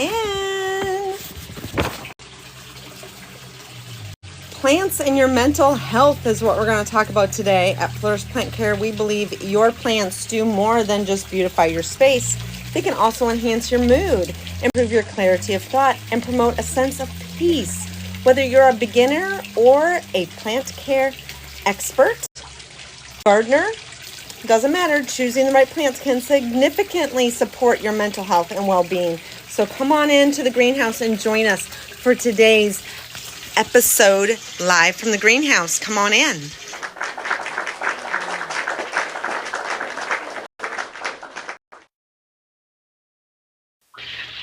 in. Plants and your mental health is what we're going to talk about today. At Flourish Plant Care, we believe your plants do more than just beautify your space. They can also enhance your mood, improve your clarity of thought, and promote a sense of peace. Whether you're a beginner or a plant care expert, gardener, doesn't matter, choosing the right plants can significantly support your mental health and well-being. So come on into the greenhouse and join us for today's episode live from the greenhouse. Come on in.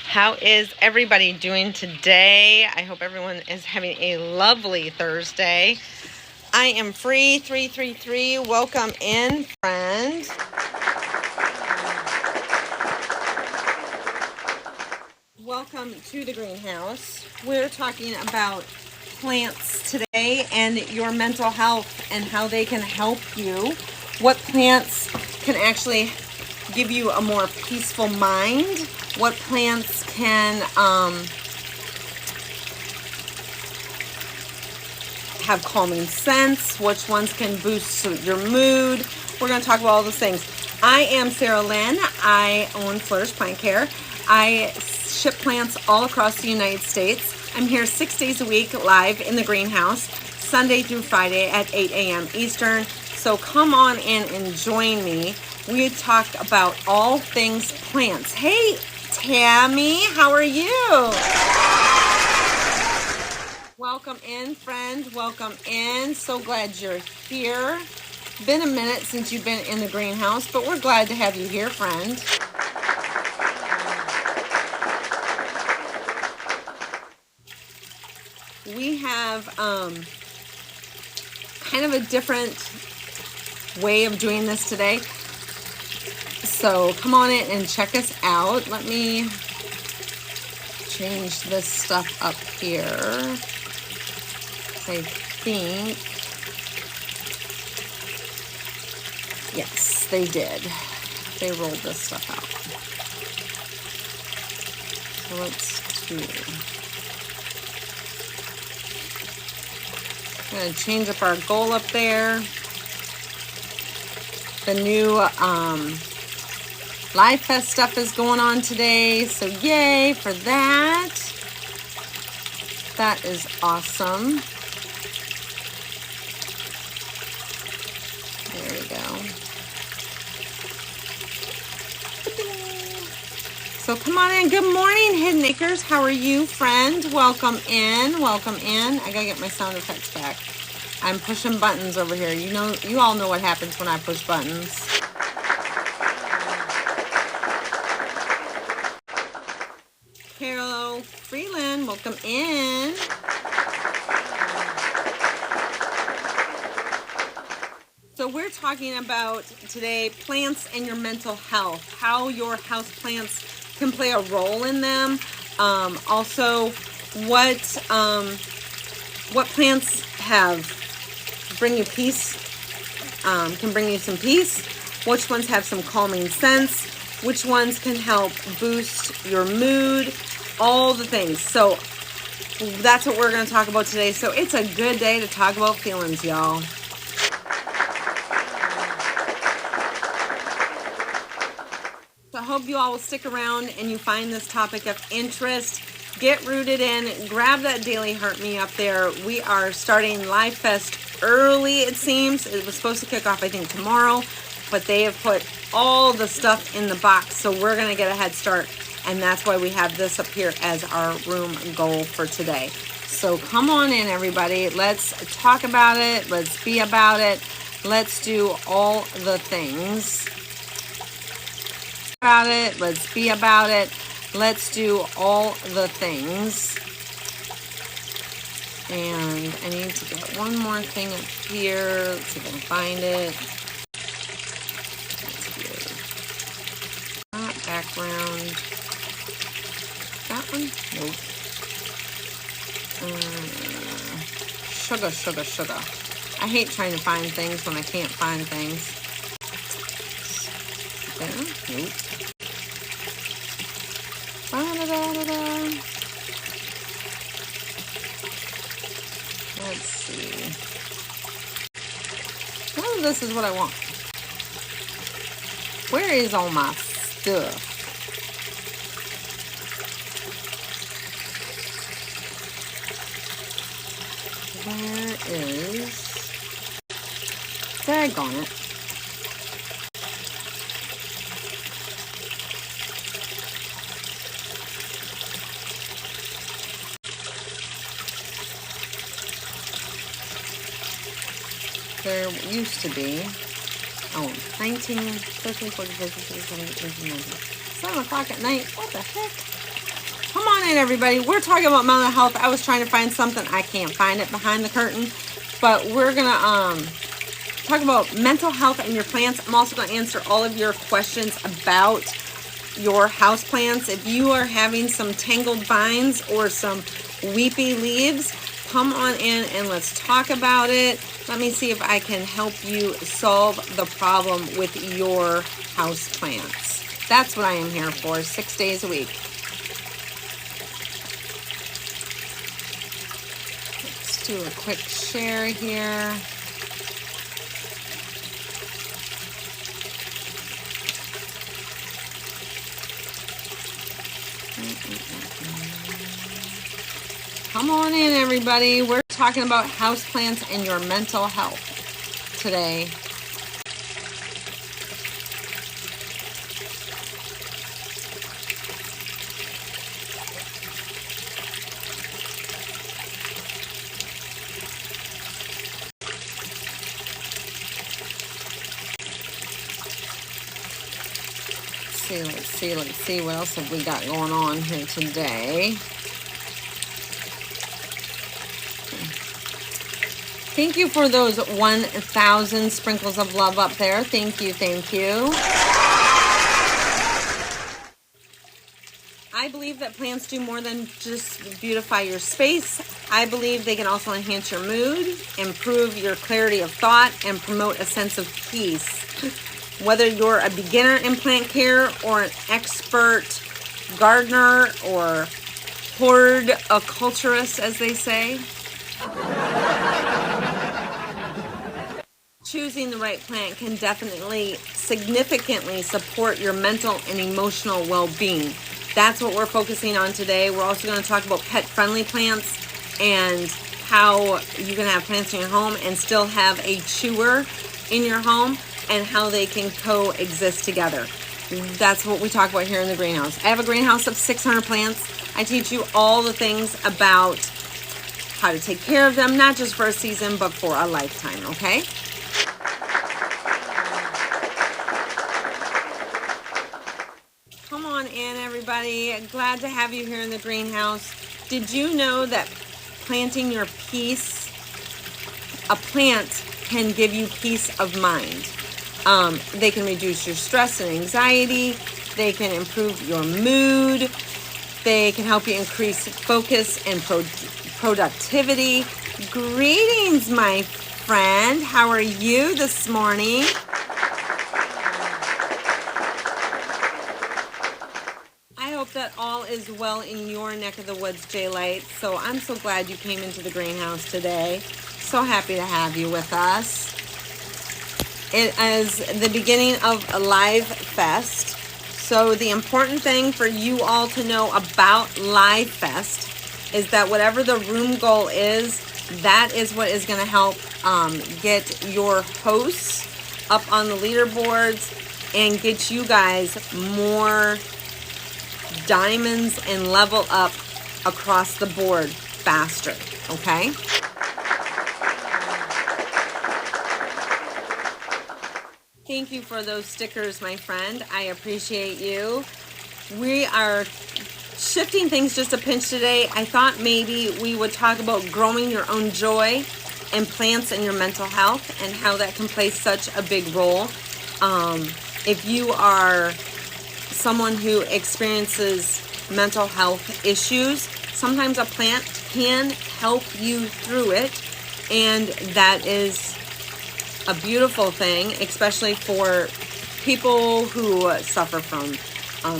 How is everybody doing today? I hope everyone is having a lovely Thursday. I am free 333. Welcome in, friend. Welcome to the greenhouse. We're talking about plants today and your mental health and how they can help you. What plants can actually give you a more peaceful mind. What plants can have calming scents. Which ones can boost your mood. We're going to talk about all those things. I am Sarah Lynn. I own Flourish Plant Care. I ship plants all across the United States. I'm here 6 days a week live in the greenhouse, Sunday through Friday at 8 a.m. Eastern. So come on in and join me. We talk about all things plants. Hey, Tammy, how are you? Welcome in, friend. Welcome in. So glad you're here. Been a minute since you've been in the greenhouse, but we're glad to have you here, friend. We have kind of a different way of doing this today. So come on in and check us out. Let me change this stuff up here. I think, yes, they did. They rolled this stuff out. So let's do. I'm going to change up our goal up there. The new Live Fest stuff is going on today, so yay for that. That is awesome. There we go. So come on in. Good morning, Hidden Acres. How are you, friend? Welcome in. Welcome in. I gotta get my sound effects back. I'm pushing buttons over here. You all know what happens when I push buttons. Carol Freeland, welcome in. So we're talking about today plants and your mental health, how your house plants can play a role in them. Also, what plants bring you peace, can bring you some peace. Which ones have some calming scents? Which ones can help boost your mood? All the things. So that's what we're going to talk about today. So it's a good day to talk about feelings, y'all. So I hope you all will stick around and you find this topic of interest. Get rooted in. Grab that Daily Heart Me up there. We are starting Live Fest early, it seems. It was supposed to kick off, I think, tomorrow. But they have put all the stuff in the box. So we're going to get a head start. And that's why we have this up here as our room goal for today. So come on in, everybody. Let's talk about it. Let's be about it. Let's do all the things. About it. Let's be about it. Let's do all the things. And I need to get one more thing up here. Let's see if I can find it. Not background. That one? Nope. Sugar. I hate trying to find things when I can't find things. There? Nope. Let's see. Oh, this is what I want. Where is all my stuff? Where is... Daggone it. There used to be, 13, 14, 15, 16, 17, 18, 19. 7 o'clock at night. What the heck? Come on in, everybody. We're talking about mental health. I was trying to find something. I can't find it behind the curtain. But we're going to talk about mental health and your plants. I'm also going to answer all of your questions about your house plants. If you are having some tangled vines or some weepy leaves, come on in and let's talk about it. Let me see if I can help you solve the problem with your house plants. That's what I am here for, 6 days a week. Let's do a quick share here. Come on in, everybody. We're talking about houseplants and your mental health today. Let's see. What else have we got going on here today? Thank you for those 1,000 sprinkles of love up there. Thank you. I believe that plants do more than just beautify your space. I believe they can also enhance your mood, improve your clarity of thought, and promote a sense of peace. Whether you're a beginner in plant care or an expert gardener or horticulturist, as they say, choosing the right plant can definitely significantly support your mental and emotional well-being. That's what we're focusing on today. We're also going to talk about pet-friendly plants and how you can have plants in your home and still have a chewer in your home and how they can coexist together. That's what we talk about here in the greenhouse. I have a greenhouse of 600 plants. I teach you all the things about how to take care of them, not just for a season, but for a lifetime, okay? Come on in, everybody. Glad to have you here in the greenhouse. Did you know that planting your peace, a plant can give you peace of mind? They can reduce your stress and anxiety. They can improve your mood. They can help you increase focus and productivity. Greetings, my friend. How are you this morning? I hope that all is well in your neck of the woods, J-Light. So I'm so glad you came into the greenhouse today. So happy to have you with us. It is the beginning of a Live Fest. So the important thing for you all to know about Live Fest is that whatever the room goal is, that is what is going to help get your hosts up on the leaderboards and get you guys more diamonds and level up across the board faster, okay? Thank you for those stickers, my friend. I appreciate you. We are shifting things just a pinch today. I thought maybe we would talk about growing your own joy and plants in your mental health and how that can play such a big role. If you are someone who experiences mental health issues, sometimes a plant can help you through it, and that is a beautiful thing, especially for people who suffer from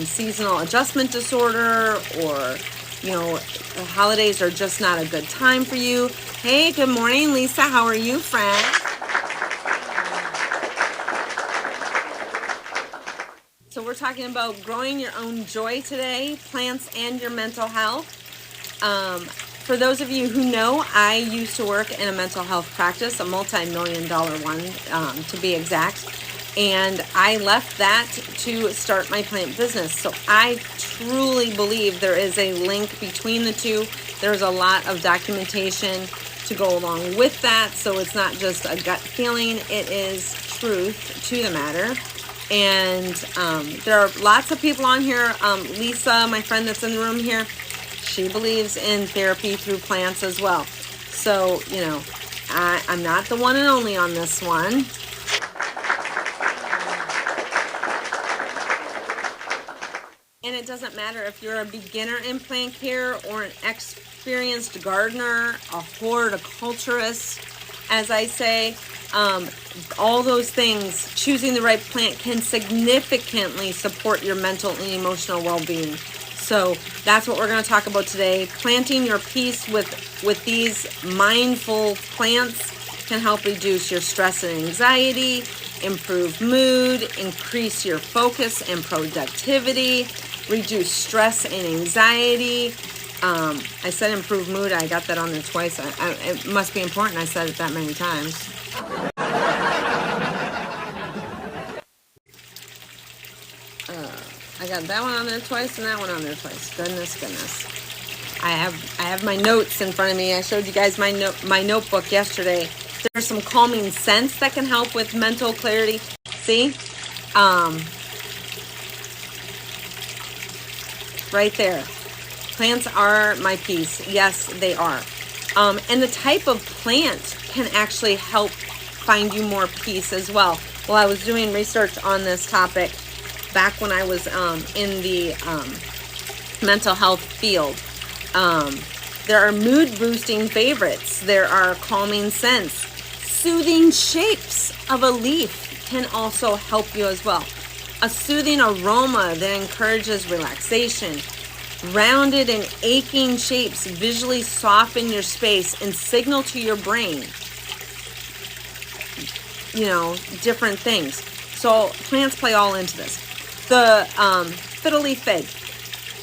seasonal adjustment disorder, or the holidays are just not a good time for you. Hey, good morning, Lisa. How are you, friend? So we're talking about growing your own joy today, plants and your mental health. For those of you who know, I used to work in a mental health practice, a multi-million-dollar one, to be exact. And I left that to start my plant business. So I truly believe there is a link between the two. There's a lot of documentation to go along with that. So it's not just a gut feeling, it is truth to the matter. And there are lots of people on here. Lisa, my friend that's in the room here, she believes in therapy through plants as well. So, I'm not the one and only on this one. And it doesn't matter if you're a beginner in plant care or an experienced gardener, a horticulturist, as I say, all those things, choosing the right plant can significantly support your mental and emotional well-being. So that's what we're going to talk about today. Planting your peace with these mindful plants can help reduce your stress and anxiety, improve mood, increase your focus and productivity, reduce stress and anxiety. I said improve mood. I got that on there twice. It must be important I said it that many times. I got that one on there twice and that one on there twice. Goodness. I have my notes in front of me. I showed you guys my notebook yesterday. There's some calming scents that can help with mental clarity. See? Right there. Plants are my peace. Yes, they are. And the type of plant can actually help find you more peace as well. Well, I was doing research on this topic back when I was in the mental health field. There are mood boosting favorites. There are calming scents. Soothing shapes of a leaf can also help you as well. A soothing aroma that encourages relaxation. Rounded and aching shapes visually soften your space and signal to your brain, different things. So plants play all into this. The fiddle leaf fig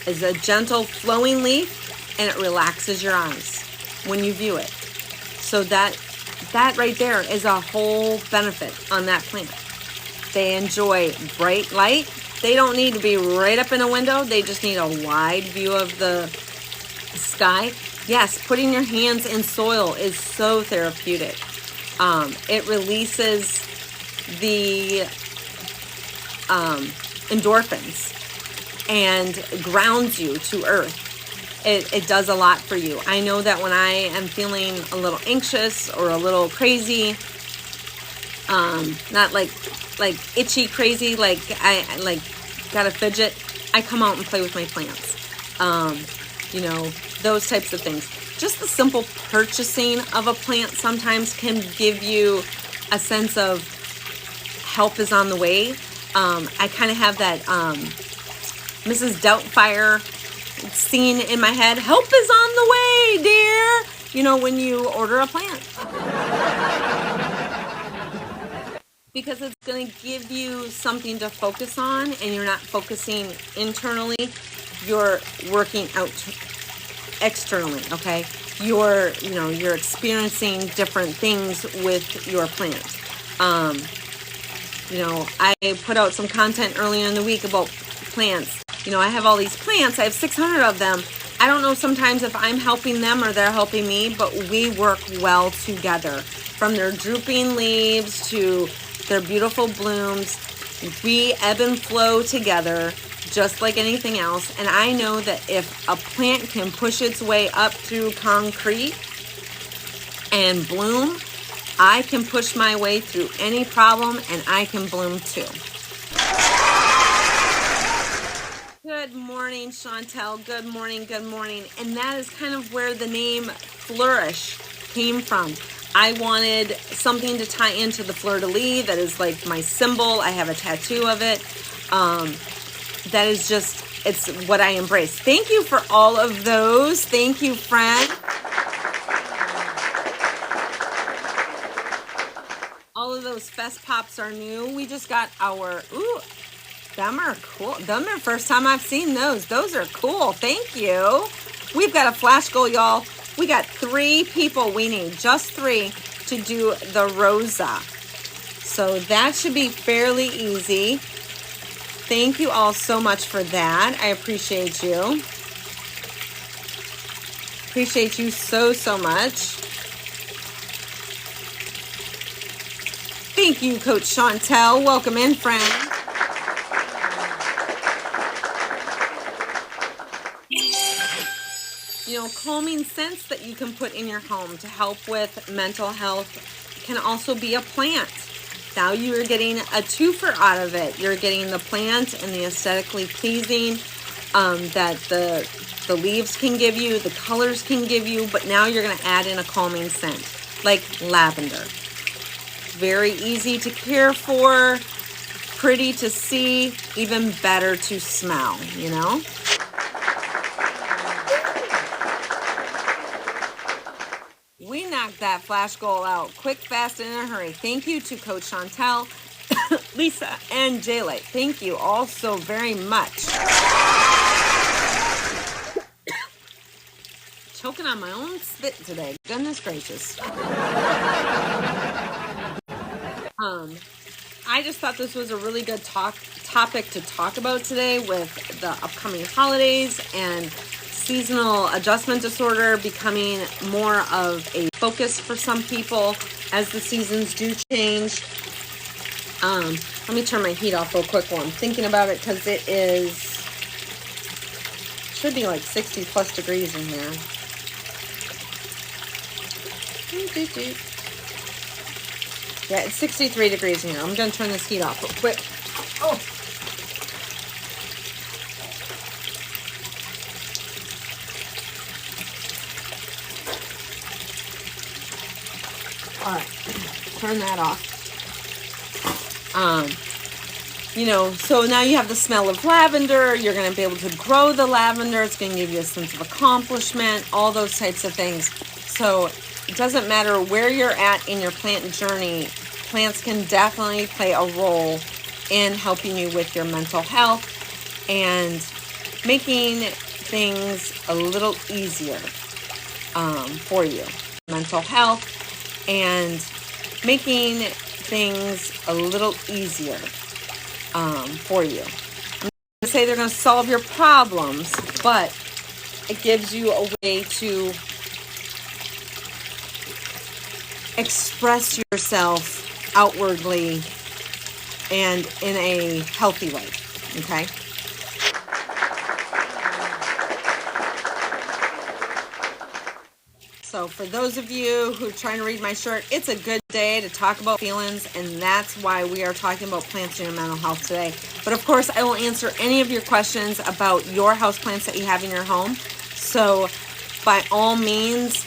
is a gentle flowing leaf, and it relaxes your eyes when you view it. So that right there is a whole benefit on that plant. They enjoy bright light. They don't need to be right up in a window. They just need a wide view of the sky. Yes, putting your hands in soil is so therapeutic. It releases the endorphins and grounds you to earth. It does a lot for you. I know that when I am feeling a little anxious or a little crazy, not like itchy crazy, like I got a fidget, I come out and play with my plants. Those types of things. Just the simple purchasing of a plant sometimes can give you a sense of help is on the way. I kind of have that Mrs. Doubtfire scene in my head. Help is on the way, dear. When you order a plant. Because it's going to give you something to focus on, and you're not focusing internally. You're working out externally, okay? You're experiencing different things with your plant. I put out some content earlier in the week about plants. I have all these plants. I have 600 of them. I don't know sometimes if I'm helping them or they're helping me, but we work well together. From their drooping leaves to their beautiful blooms, we ebb and flow together just like anything else. And I know that if a plant can push its way up through concrete and bloom, I can push my way through any problem and I can bloom too. Good morning, Chantel. Good morning. And that is kind of where the name Flourish came from. I wanted something to tie into the fleur-de-lis that is like my symbol. I have a tattoo of it. that is just, it's what I embrace. Thank you for all of those. Thank you, friend. All of those Fest Pops are new. We just got our, ooh, them are cool. Them are first time I've seen those. Those are cool. Thank you. We've got a flash goal, y'all. We got 3 people. We need just 3 to do the Rosa. So that should be fairly easy. Thank you all so much for that. I appreciate you. Appreciate you so, so much. Thank you, Coach Chantel. Welcome in, friend. You know, calming scents that you can put in your home to help with mental health can also be a plant. Now you are getting a twofer out of it. You're getting the plant and the aesthetically pleasing that the leaves can give you, the colors can give you, but now you're going to add in a calming scent like lavender. Very easy to care for, pretty to see, even better to smell, you know? We knocked that flash goal out quick, fast, and in a hurry. Thank you to Coach Chantel, Lisa, and Jaylite. Thank you all so very much. Choking on my own spit today. Goodness gracious. I just thought this was a really good topic to talk about today with the upcoming holidays and seasonal adjustment disorder becoming more of a focus for some people as the seasons do change. Let me turn my heat off real quick while I'm thinking about it, because it should be like 60 plus degrees in here. Yeah, it's 63 degrees in here. I'm going to turn this heat off real quick. Oh. All right, turn that off. You know, so now you have the smell of lavender. You're going to be able to grow the lavender. It's going to give you a sense of accomplishment, all those types of things. So it doesn't matter where you're at in your plant journey. Plants can definitely play a role in helping you with your mental health and making things a little easier for you. Mental health and making things a little easier for you. I'm not going to say they're going to solve your problems, but it gives you a way to express yourself outwardly and in a healthy way, okay? So for those of you who are trying to read my shirt, it's a good day to talk about feelings, and that's why we are talking about plants and your mental health today. But of course, I will answer any of your questions about your houseplants that you have in your home. So by all means,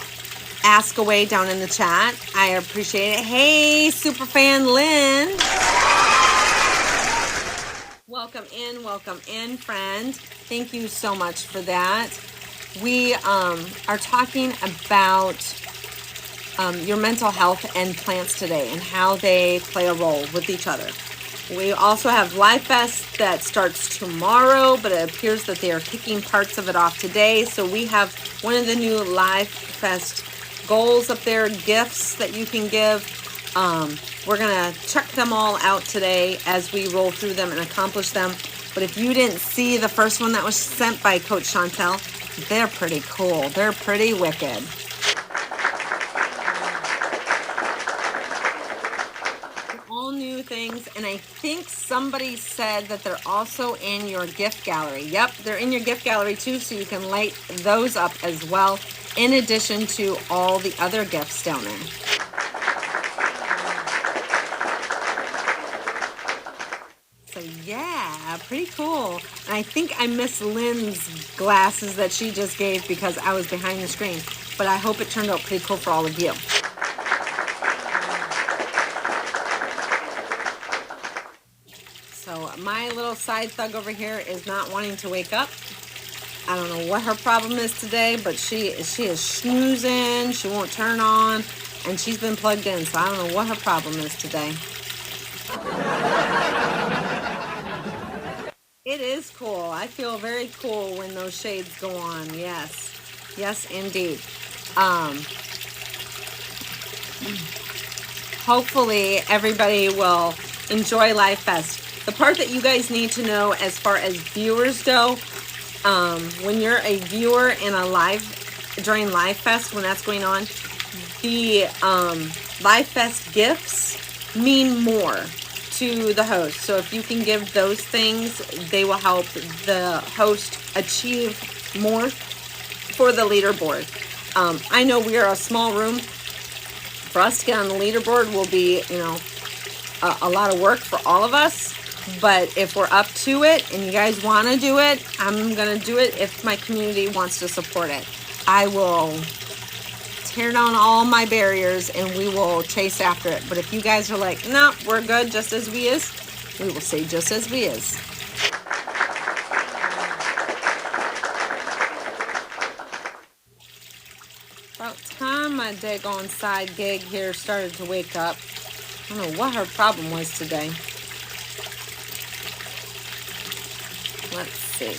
ask away down in the chat. I appreciate it. Hey, superfan Lynn. Welcome in, friend. Thank you so much for that. We are talking about your mental health and plants today and how they play a role with each other. We also have Live Fest that starts tomorrow, but it appears that they are kicking parts of it off today. So we have one of the new Live Fest goals up there, gifts that you can give. We're going to check them all out today as we roll through them and accomplish them. But if you didn't see the first one that was sent by Coach Chantel, they're pretty cool. They're pretty wicked. All new things, and I think somebody said that they're also in your gift gallery. Yep, they're in your gift gallery too, so you can light those up as well, in addition to all the other gifts down there. So yeah, pretty cool. And I think I missed Lynn's glasses that she just gave because I was behind the screen, but I hope it turned out pretty cool for all of you. So my little little side thug over here is not wanting to wake up. I don't know what her problem is today, but she is snoozing. She won't turn on, and she's been plugged in, so I don't know what her problem is today. It is cool. I feel very cool when those shades go on. Yes. Yes, indeed. Hopefully everybody will enjoy Live Fest. The part that you guys need to know as far as viewers go, when you're a viewer in a during Live Fest, when that's going on, the Live Fest gifts mean more to the host. So if you can give those things, they will help the host achieve more for the leaderboard. I know we are a small room. For us to get on the leaderboard will be, a lot of work for all of us. But if we're up to it and you guys want to do it, I'm going to do it if my community wants to support it. I will tear down all my barriers and we will chase after it. But if you guys are like, no, we're good just as we is, we will say just as we is. About time my daggone side gig here started to wake up. I don't know what her problem was today. Let's see.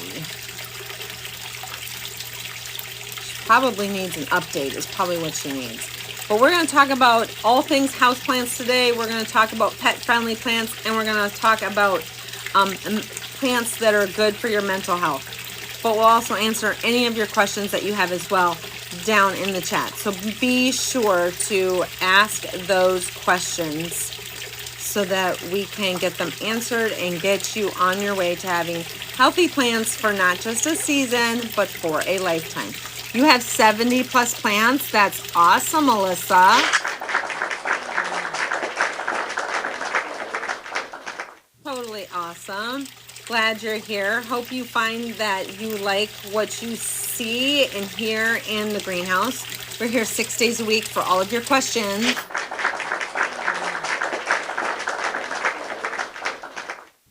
She probably needs an update is probably what she needs. But we're going to talk about all things houseplants today. We're going to talk about pet-friendly plants, and we're going to talk about plants that are good for your mental health. But we'll also answer any of your questions that you have as well down in the chat. So be sure to ask those questions so that we can get them answered and get you on your way to having healthy plants for not just a season, but for a lifetime. You have 70 plus plants. That's awesome, Melissa. Totally awesome. Glad you're here. Hope you find that you like what you see and hear in the greenhouse. We're here 6 days a week for all of your questions.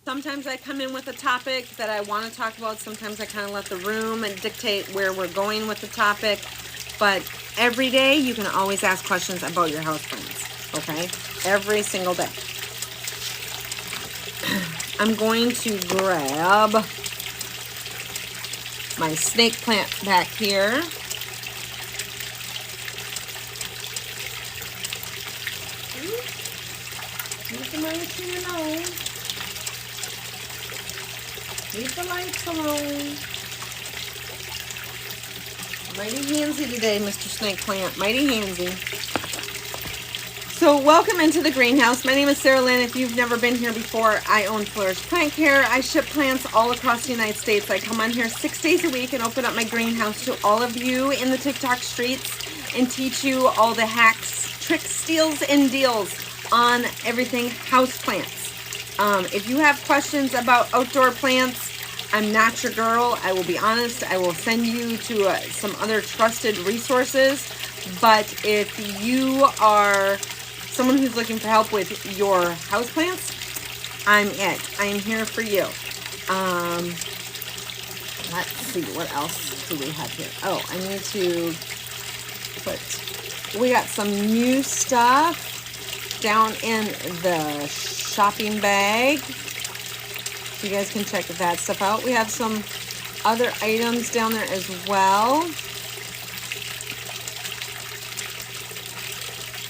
Sometimes I come in with a topic that I want to talk about. Sometimes I kind of let the room and dictate where we're going with the topic. But every day you can always ask questions about your houseplants. Okay? Every single day. I'm going to grab my snake plant back here. Leave the lights alone. Leave the lights alone. Mighty handsy today, Mr. Snake Plant. Mighty handsy. So welcome into the greenhouse. My name is Sarah Lynn. If you've never been here before, I own Flourish Plant Care. I ship plants all across the United States. I come on here 6 days a week and open up my greenhouse to all of you in the TikTok streets and teach you all the hacks, tricks, steals, and deals on everything houseplants. If you have questions about outdoor plants, I'm not your girl. I will be honest. I will send you to some other trusted resources. But if you are someone who's looking for help with your houseplants, I'm it. I am here for you. Let's see, what else do we have here? Oh, I need to we got some new stuff down in the shopping bag. You guys can check that stuff out. We have some other items down there as well.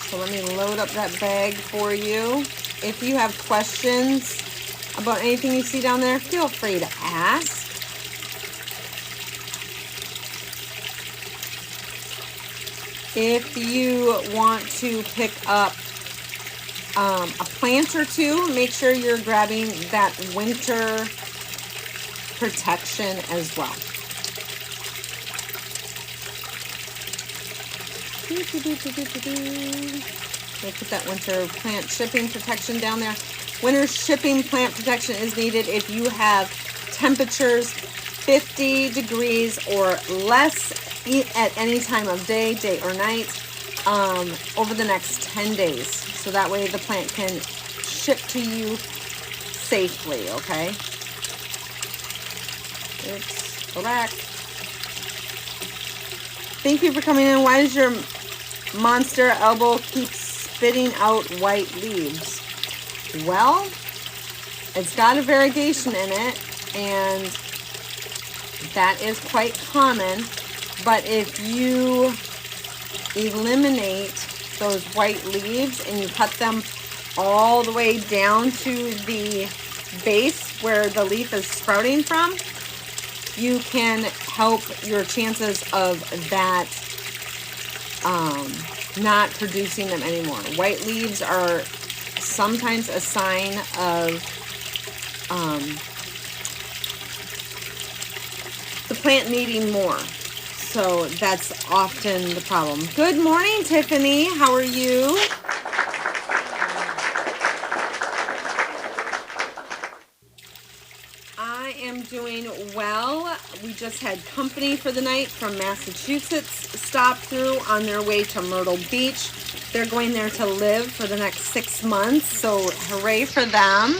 So let me load up that bag for you. If you have questions about anything you see down there, feel free to ask. If you want to pick up a plant or two, make sure you're grabbing that winter protection as well. We'll put that winter plant shipping protection down there. Winter shipping plant protection is needed if you have temperatures 50 degrees or less at any time of day or night over the next 10 days. So that way the plant can ship to you safely, okay? Oops, go back. Thank you for coming in. Why does your monster elbow keep spitting out white leaves? Well, it's got a variegation in it, and that is quite common. But if you eliminate those white leaves and you cut them all the way down to the base where the leaf is sprouting from, you can help your chances of that not producing them anymore. White leaves are sometimes a sign of the plant needing more. So that's often the problem. Good morning, Tiffany. How are you? I am doing well. We just had company for the night from Massachusetts stop through on their way to Myrtle Beach. They're going there to live for the next 6 months, so hooray for them.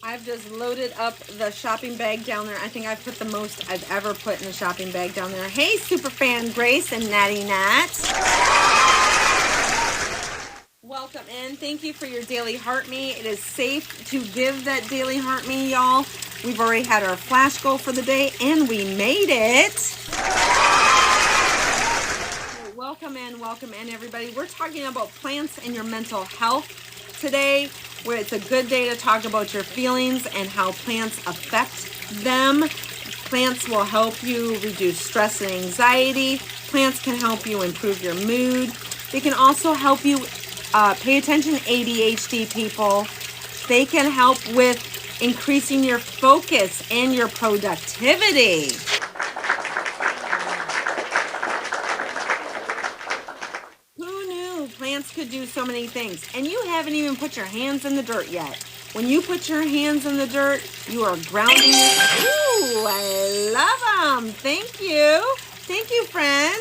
I've just loaded up the shopping bag down there. I think I've put the most I've ever put in a shopping bag down there. Hey, Superfan Grace and Natty Nat. Welcome in. Thank you for your daily heart me. It is safe to give that daily heart me, y'all. We've already had our flash goal for the day, and we made it. Welcome in, everybody. We're talking about plants and your mental health today, where it's a good day to talk about your feelings and how plants affect them. Plants will help you reduce stress and anxiety. Plants can help you improve your mood. They can also help you pay attention, ADHD people. They can help with increasing your focus and your productivity. Who knew plants could do so many things? And you haven't even put your hands in the dirt yet. When you put your hands in the dirt, you are grounding. Ooh, I love them. Thank you. Thank you, friend.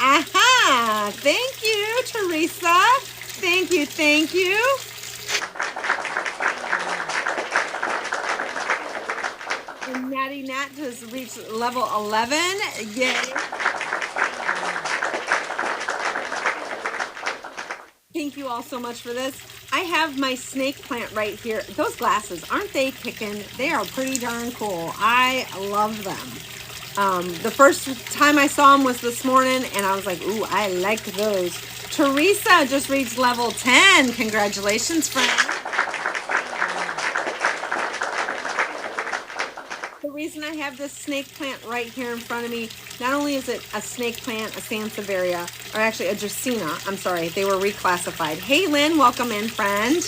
Aha. Thank you, Teresa. Thank you. Thank you. And Natty Nat just reached level 11. Yay. Thank you all so much for this. I have my snake plant right here. Those glasses, aren't they kicking? They are pretty darn cool. I love them. The first time I saw them was this morning, and I was like, ooh, I like those. Teresa just reached level 10. Congratulations, friend. The reason I have this snake plant right here in front of me, not only is it a snake plant, a Sansevieria, or actually a Dracaena, I'm sorry, they were reclassified. Hey, Lynn, welcome in, friend.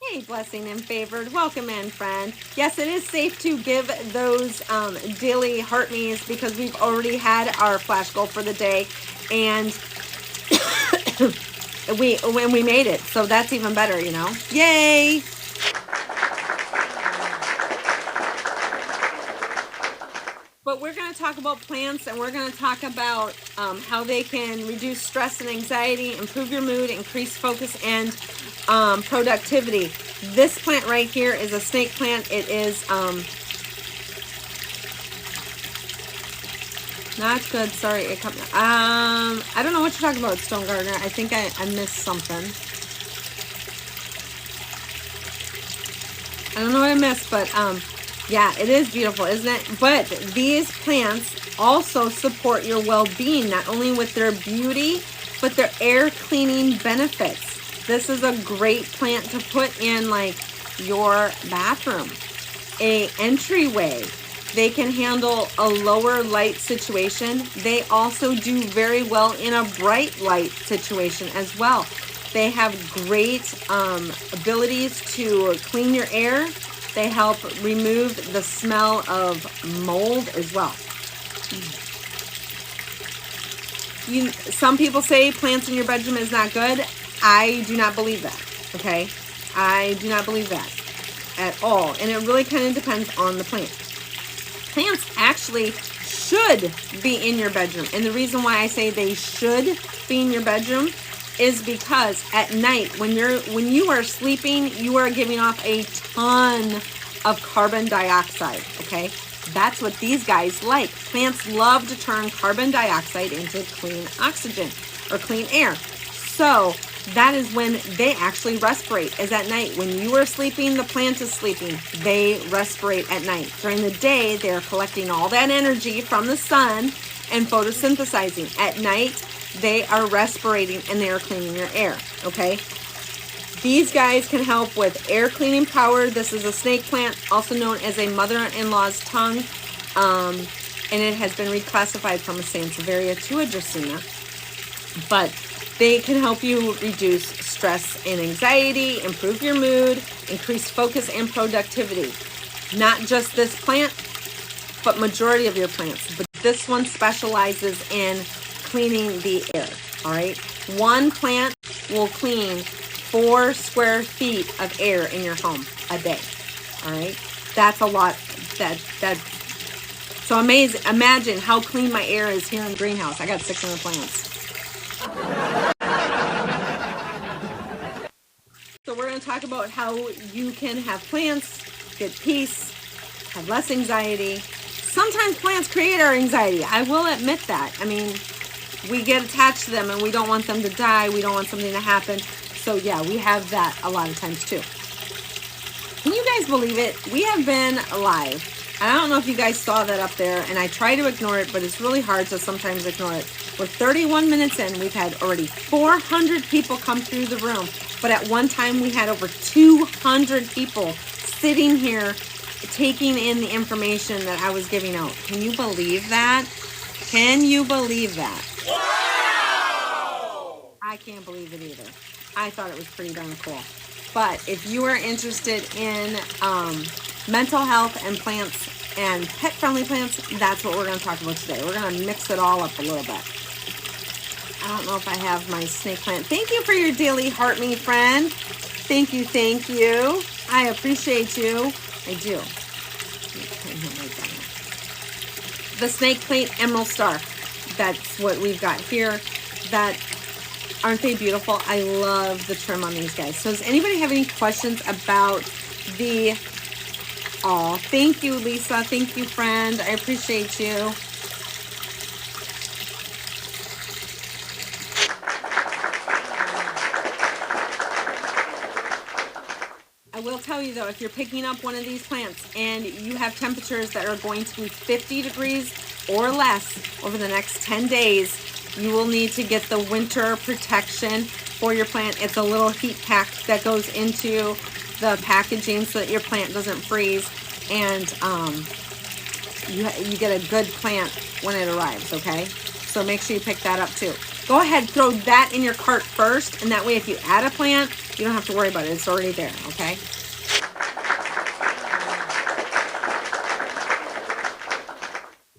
Hey, blessing and favored, welcome in, friend. Yes, it is safe to give those daily heart me's because we've already had our flash goal for the day, and when we made it, so that's even better, you know. Yay! But we're going to talk about plants, and we're going to talk about how they can reduce stress and anxiety, improve your mood, increase focus, and productivity. This plant right here is a snake plant. It is not good. Sorry, it come. I don't know what you're talking about, Stone Gardener. I think I missed something. I don't know what I missed, but yeah, it is beautiful, isn't it? But these plants also support your well-being, not only with their beauty, but their air cleaning benefits. This is a great plant to put in like your bathroom, a entryway. They can handle a lower light situation. They also do very well in a bright light situation as well. They have great abilities to clean your air. They help remove the smell of mold as well. Some people say plants in your bedroom is not good. I do not believe that, okay? I do not believe that at all. And it really kind of depends on the plant. Plants actually should be in your bedroom. And the reason why I say they should be in your bedroom is because at night when you are sleeping, you are giving off a ton of carbon dioxide, okay? That's what these guys like. Plants love to turn carbon dioxide into clean oxygen or clean air. So that is when they actually respirate, is at night. When you are sleeping, the plant is sleeping. They respirate at night. During the day, they're collecting all that energy from the sun and photosynthesizing. At night, they are respirating and they are cleaning your air, okay? These guys can help with air cleaning power. This is a snake plant, also known as a mother-in-law's tongue. And it has been reclassified from a Sansevieria to a Dracaena. But they can help you reduce stress and anxiety, improve your mood, increase focus and productivity. Not just this plant, but majority of your plants. But this one specializes in cleaning the air, all right? One plant will clean 4 square feet of air in your home a day, all right? That's a lot. So amazing. Imagine how clean my air is here in the greenhouse. I got 600 plants. So we're going to talk about how you can have plants, get peace, have less anxiety. Sometimes plants create our anxiety. I will admit that. I mean, we get attached to them and we don't want them to die. We don't want something to happen. So yeah, we have that a lot of times too. Can you guys believe it? We have been live. I don't know if you guys saw that up there, and I try to ignore it, but it's really hard to sometimes ignore it. We're 31 minutes in. We've had already 400 people come through the room, but at one time we had over 200 people sitting here taking in the information that I was giving out. Can you believe that? Can you believe that? Wow! I can't believe it either. I thought it was pretty darn cool. But if you are interested in mental health and plants and pet-friendly plants, that's what we're going to talk about today. We're going to mix it all up a little bit. I don't know if I have my snake plant. Thank you for your daily heart me, friend. Thank you, thank you. I appreciate you. I do. The snake plant emerald star. That's what we've got here. Aren't they beautiful? I love the trim on these guys. So does anybody have any questions about the... Oh, thank you, Lisa. Thank you, friend. I appreciate you. I will tell you, though, if you're picking up one of these plants and you have temperatures that are going to be 50 degrees or less over the next 10 days, you will need to get the winter protection for your plant. It's a little heat pack that goes into the packaging so that your plant doesn't freeze, and you get a good plant when it arrives, okay? So make sure you pick that up too. Go ahead, throw that in your cart first, and that way if you add a plant, you don't have to worry about it. It's already there, okay?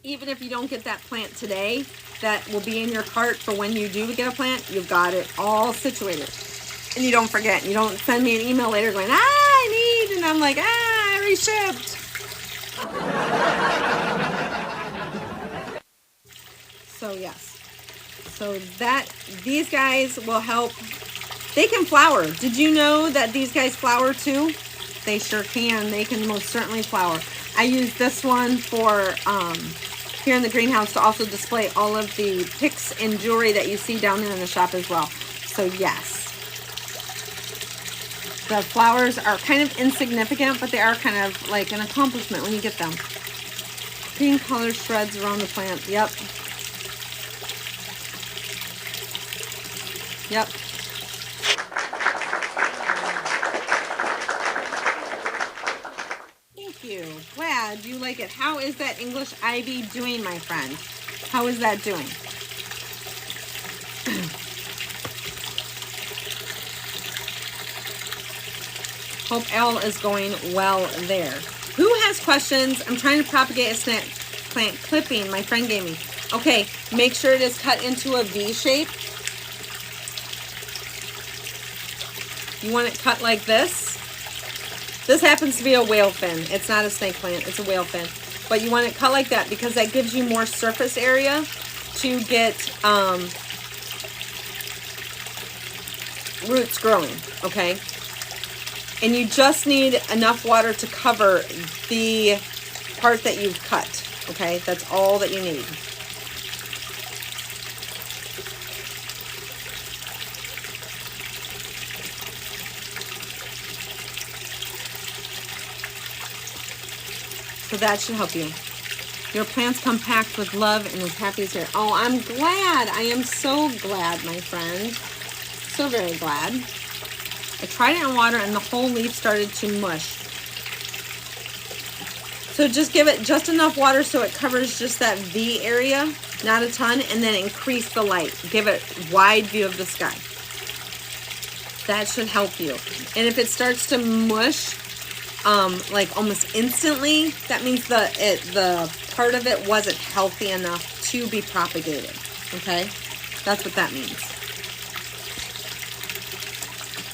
Even if you don't get that plant today, that will be in your cart for when you do get a plant. You've got it all situated. And you don't forget. You don't send me an email later going, I need, and I'm like, I already shipped. So yes. So these guys will help. They can flower. Did you know that these guys flower too? They sure can. They can most certainly flower. I use this one for here in the greenhouse to also display all of the picks and jewelry that you see down there in the shop as well. So yes. The flowers are kind of insignificant, but they are kind of like an accomplishment when you get them. Green color shreds around the plant. Yep. Yep. Thank you. Glad you like it. How is that English ivy doing, my friend? How is that doing? Hope all is going well there. Who has questions? I'm trying to propagate a snake plant clipping my friend gave me. Okay, make sure it is cut into a V shape. You want it cut like this. This happens to be a whale fin. It's not a snake plant, it's a whale fin. But you want it cut like that because that gives you more surface area to get roots growing, okay? And you just need enough water to cover the part that you've cut, okay? That's all that you need. So that should help you. Your plants come packed with love and as happy as here. Oh, I'm glad. I am so glad, my friend. So very glad. I tried it in water and the whole leaf started to mush. So just give it just enough water so it covers just that V area, not a ton, and then increase the light. Give it wide view of the sky. That should help you. And if it starts to mush, like almost instantly, that means the part of it wasn't healthy enough to be propagated, okay? That's what that means.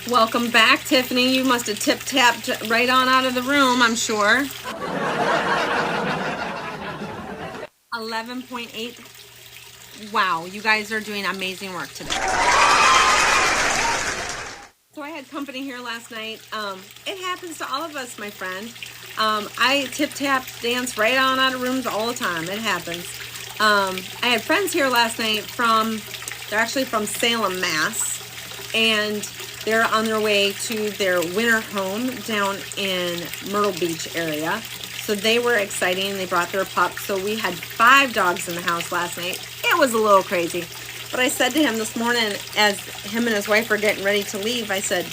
Welcome back, Tiffany. You must have tip-tapped right on out of the room, I'm sure. 11.8. Wow, you guys are doing amazing work today. So I had company here last night. It happens to all of us, my friend. I tip-tap dance right on out of rooms all the time. It happens. I had friends here last night they're actually from Salem, Mass. And they're on their way to their winter home down in Myrtle Beach area. So they were exciting. They brought their pups. So we had 5 dogs in the house last night. It was a little crazy. But I said to him this morning, as him and his wife were getting ready to leave, I said,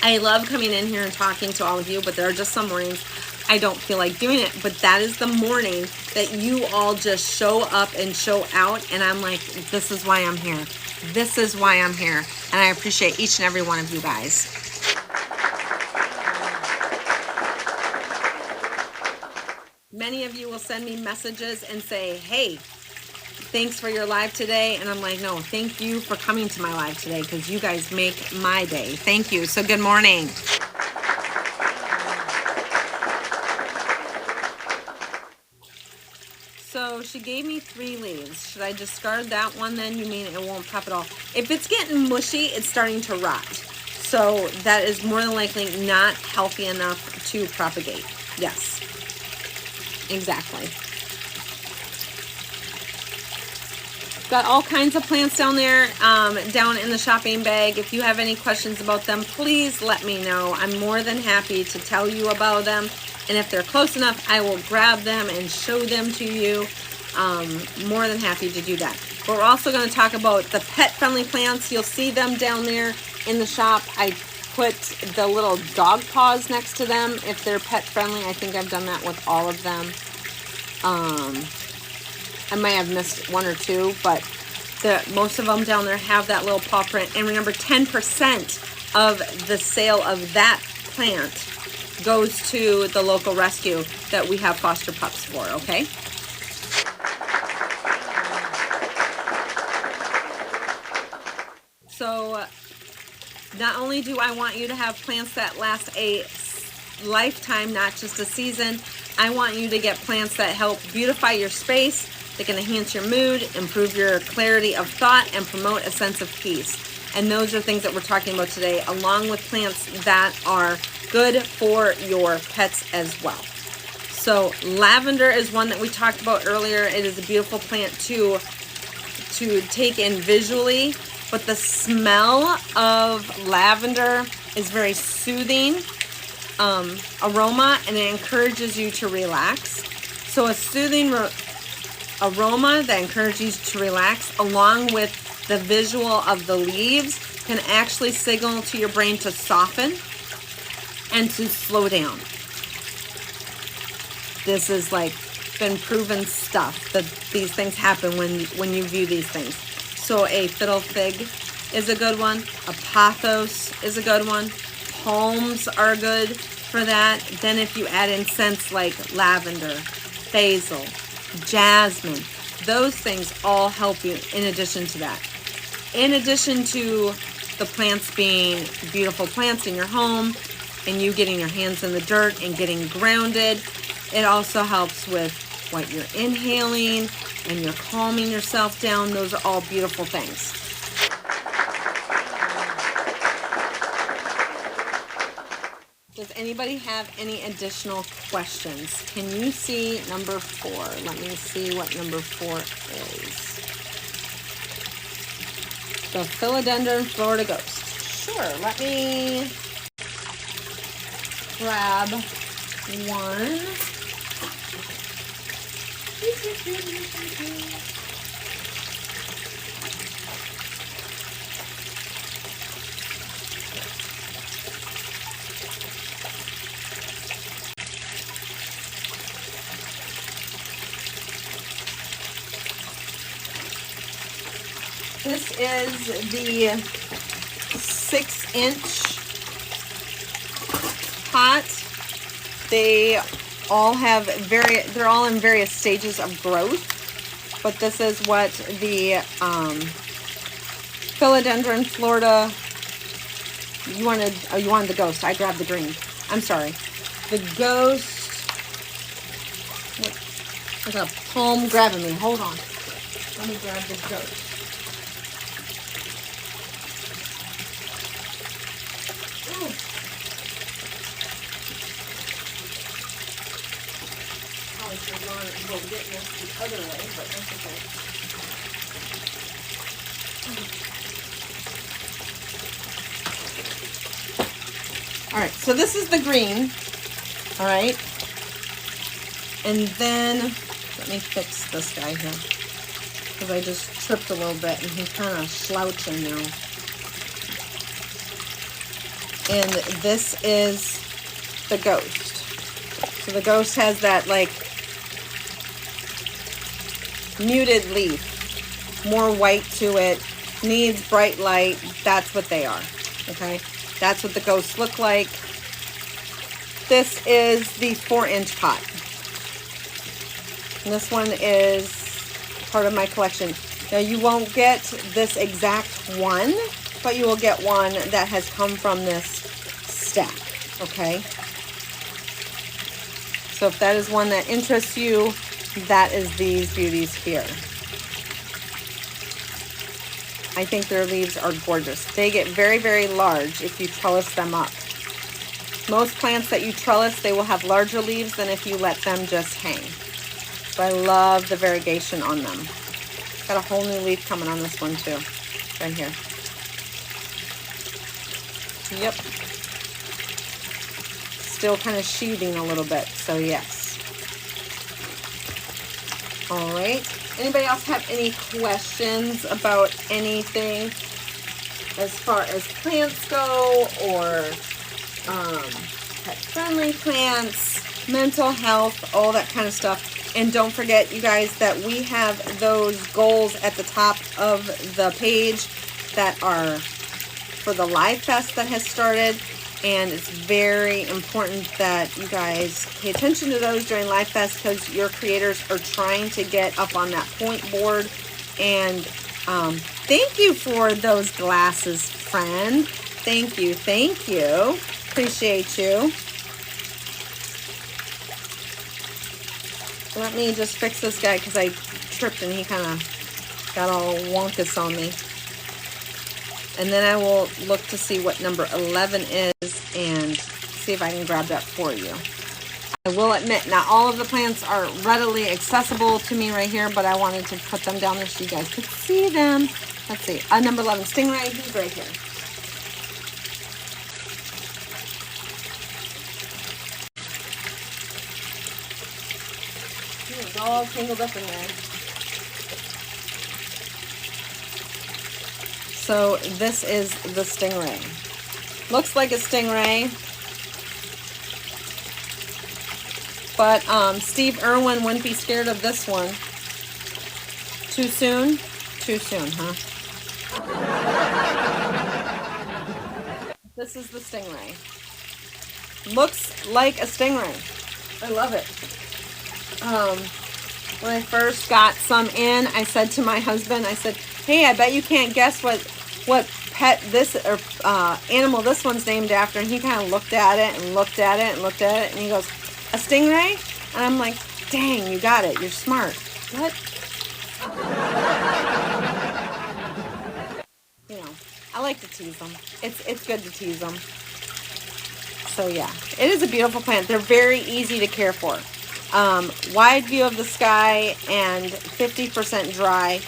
I love coming in here and talking to all of you, but there are just some mornings I don't feel like doing it. But that is the morning that you all just show up and show out. And I'm like, this is why I'm here. This is why I'm here. And I appreciate each and every one of you guys. Many of you will send me messages and say, hey, thanks for your live today. And I'm like, no, thank you for coming to my live today because you guys make my day. Thank you. So good morning. So she gave me 3 leaves. Should I discard that one then? You mean it won't pop at all? If it's getting mushy, it's starting to rot. So that is more than likely not healthy enough to propagate. Yes, exactly. Got all kinds of plants down there, down in the shopping bag. If you have any questions about them, please let me know. I'm more than happy to tell you about them. And if they're close enough, I will grab them and show them to you. More than happy to do that. But we're also going to talk about the pet-friendly plants. You'll see them down there in the shop. I put the little dog paws next to them if they're pet-friendly. I think I've done that with all of them. I might have missed 1 or 2, but most of them down there have that little paw print. And remember, 10% of the sale of that plant goes to the local rescue that we have foster pups for, okay? So not only do I want you to have plants that last a lifetime, not just a season, I want you to get plants that help beautify your space. They can enhance your mood, improve your clarity of thought, and promote a sense of peace. And those are things that we're talking about today, along with plants that are good for your pets as well. So lavender is one that we talked about earlier. It is a beautiful plant to take in visually, but the smell of lavender is very soothing aroma, and it encourages you to relax. So a soothing aroma that encourages you to relax, along with the visual of the leaves, can actually signal to your brain to soften and to slow down. This is like been proven stuff that these things happen when you view these things. So a fiddle fig is a good one. A pothos is a good one. Palms are good for that. Then if you add in scents like lavender, basil, jasmine, those things all help you in addition to that. In addition to the plants being beautiful plants in your home and you getting your hands in the dirt and getting grounded, It also helps with what you're inhaling and you're calming yourself down. Those are all beautiful things. Does anybody have any additional questions? Can you see number 4? Let me see what number 4 is. The philodendron Florida ghost. Sure, let me grab one. This is the 6-inch pot. They all have they're all in various stages of growth, but this is what the philodendron Florida. You wanted the ghost. I grabbed the green. I'm sorry. The ghost. There's a palm grabbing me. Hold on. Let me grab this ghost. We'll get this the other way, but that's okay. All right, so this is the green. All right, and then let me fix this guy here because I just tripped a little bit and he's kind of slouching now. And this is the ghost. So the ghost has that like muted leaf, more white to it, needs bright light. That's what they are. Okay, that's what the ghosts look like. This is the 4-inch pot. And this one is part of my collection. Now you won't get this exact one, but you will get one that has come from this stack. Okay, so if that is one that interests you, that is these beauties here. I think their leaves are gorgeous. They get very, very large if you trellis them up. Most plants that you trellis, they will have larger leaves than if you let them just hang. So I love the variegation on them. Got a whole new leaf coming on this one too, right here. Yep. Still kind of sheathing a little bit, so yes. All right. Anybody else have any questions about anything as far as plants go, or pet-friendly plants, mental health, all that kind of stuff? And don't forget, you guys, that we have those goals at the top of the page that are for the Live Fest that has started. And it's very important that you guys pay attention to those during Live Fest, because your creators are trying to get up on that point board. And thank you for those glasses, friend. Thank you. Thank you. Appreciate you. Let me just fix this guy because I tripped and he kind of got all wonkus on me. And then I will look to see what number 11 is and see if I can grab that for you. I will admit, not all of the plants are readily accessible to me right here, but I wanted to put them down there so you guys could see them. Let's see. Number 11, Stingray, he's right here. He was all tangled up in there. So this is the stingray. Looks like a stingray, but Steve Irwin wouldn't be scared of this one. Too soon? Too soon, huh? This is the stingray. Looks like a stingray. I love it. When I first got some in, I said to my husband, I said, hey, I bet you can't guess what pet this or animal this one's named after. And he kind of looked at it and looked at it and looked at it, and he goes, a stingray? And I'm like, dang, you got it. You're smart. What? You know, I like to tease them. It's good to tease them. So yeah, it is a beautiful plant. They're very easy to care for. Wide view of the sky and 50% dry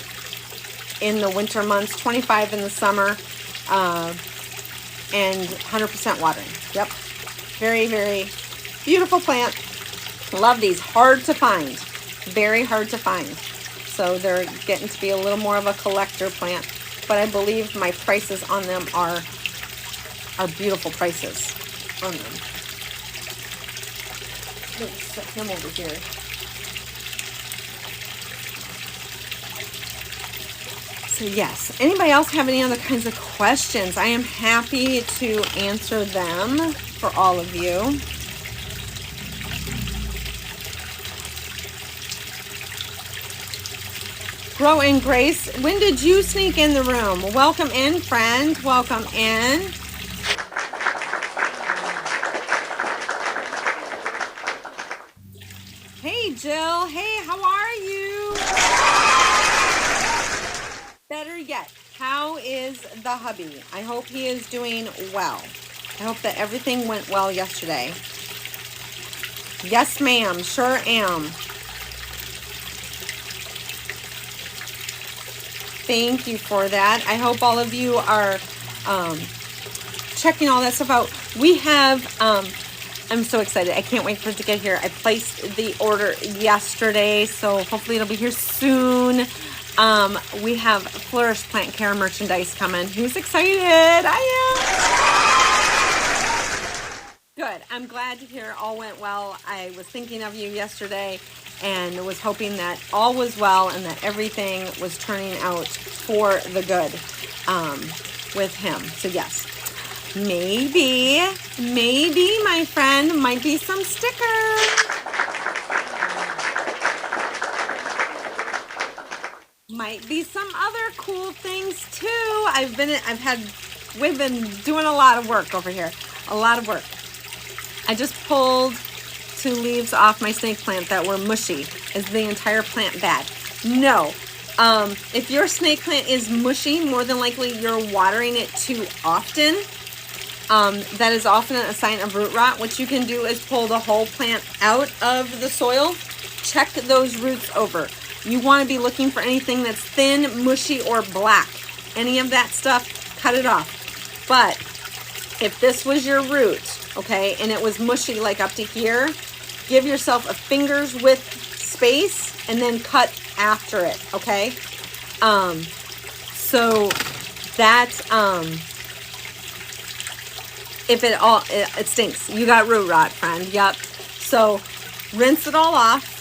in the winter months, 25 in the summer, and 100% watering. Yep. Very, very beautiful plant. Love these. Hard to find. Very hard to find. So they're getting to be a little more of a collector plant. But I believe my prices on them are beautiful prices on them. Let's set him over here. So yes, anybody else have any other kinds of questions? I am happy to answer them for all of you. Grow in Grace, when did you sneak in the room? Welcome in, friend. Welcome in. Hey, Jill. Hey, how are you? Better yet, how is the hubby? I hope he is doing well. I hope that everything went well yesterday. Yes, ma'am. Sure am. Thank you for that. I hope all of you are checking all that stuff out. We have, I'm so excited. I can't wait for it to get here. I placed the order yesterday, so hopefully it'll be here soon. We have Flourish Plant Care merchandise coming. Who's excited? I am. Good. I'm glad to hear all went well. I was thinking of you yesterday and was hoping that all was well and that everything was turning out for the good with him. So yes, maybe my friend, might be some stickers. Might be some other cool things too. We've been doing a lot of work over here. A lot of work. I just pulled 2 leaves off my snake plant that were mushy. Is the entire plant bad? No. If your snake plant is mushy, more than likely you're watering it too often. That is often a sign of root rot. What you can do is pull the whole plant out of the soil. Check those roots over. You want to be looking for anything that's thin, mushy, or black. Any of that stuff, cut it off. But if this was your root, okay, and it was mushy like up to here, give yourself a finger's width space and then cut after it, okay? So that, if it stinks. You got root rot, friend. Yep. So rinse it all off.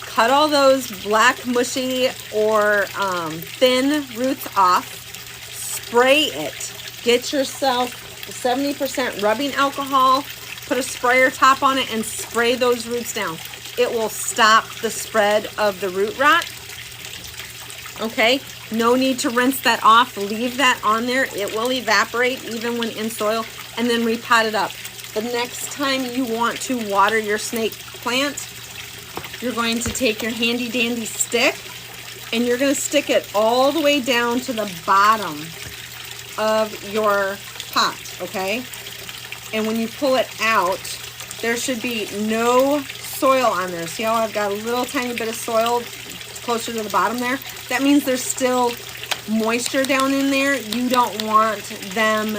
Cut all those black, mushy, or thin roots off. Spray it. Get yourself 70% rubbing alcohol. Put a sprayer top on it and spray those roots down. It will stop the spread of the root rot. Okay, no need to rinse that off. Leave that on there. It will evaporate even when in soil, and then repot it up. The next time you want to water your snake plant, you're going to take your handy dandy stick and you're going to stick it all the way down to the bottom of your pot, okay? And when you pull it out, there should be no soil on there. See how I've got a little tiny bit of soil closer to the bottom there? That means there's still moisture down in there. You don't want them,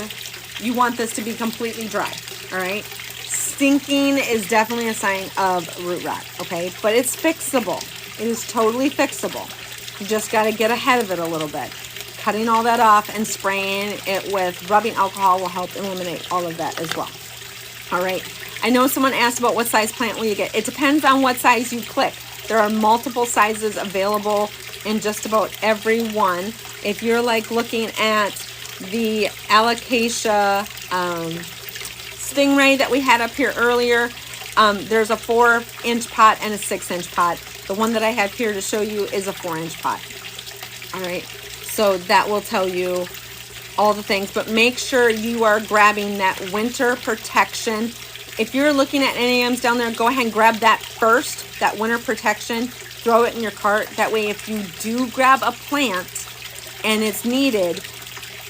you want this to be completely dry, all right? Stinking is definitely a sign of root rot, okay? But it's fixable. It is totally fixable. You just got to get ahead of it a little bit. Cutting all that off and spraying it with rubbing alcohol will help eliminate all of that as well. All right. I know someone asked about what size plant will you get. It depends on what size you click. There are multiple sizes available in just about every one. If you're like looking at the alocasia stingray that we had up here earlier, there's a 4-inch pot and a 6-inch pot. The one that I have here to show you is a 4-inch pot. All right, so that will tell you all the things, but make sure you are grabbing that winter protection If you're looking at NAMs down there, go ahead and grab that first, that winter protection, throw it in your cart. That way, if you do grab a plant and it's needed,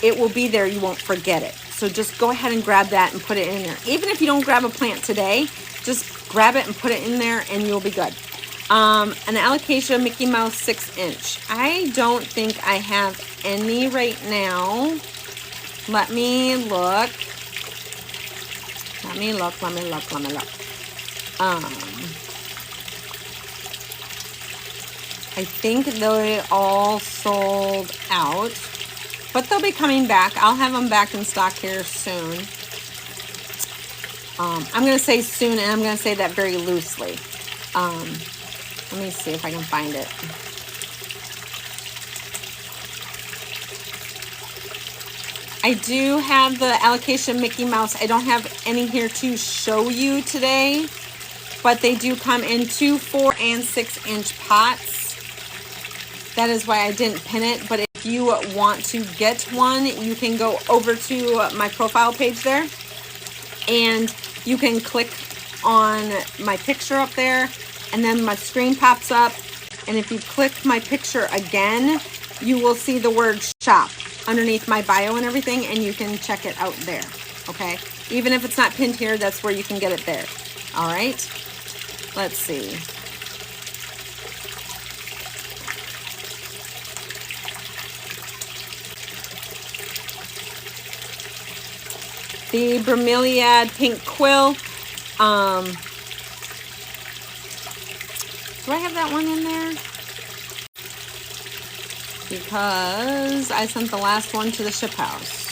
it will be there. You won't forget it. So just go ahead and grab that and put it in there. Even if you don't grab a plant today, just grab it and put it in there and you'll be good. An Alocasia Mickey Mouse 6-inch. I don't think I have any right now. Let me look. Let me look. I think they all sold out, but they'll be coming back. I'll have them back in stock here soon. I'm going to say soon, and I'm going to say that very loosely. Let me see if I can find it. I do have the Alocasia Mickey Mouse. I don't have any here to show you today, but they do come in 2, 4, and 6-inch pots. That is why I didn't pin it, but if you want to get one, you can go over to my profile page there, and you can click on my picture up there, and then my screen pops up, and if you click my picture again, you will see the word shop underneath my bio and everything, and you can check it out there, okay? Even if it's not pinned here, that's where you can get it there, all right? Let's see. The bromeliad pink quill. Do I have that one in there? Because I sent the last one to the ship house.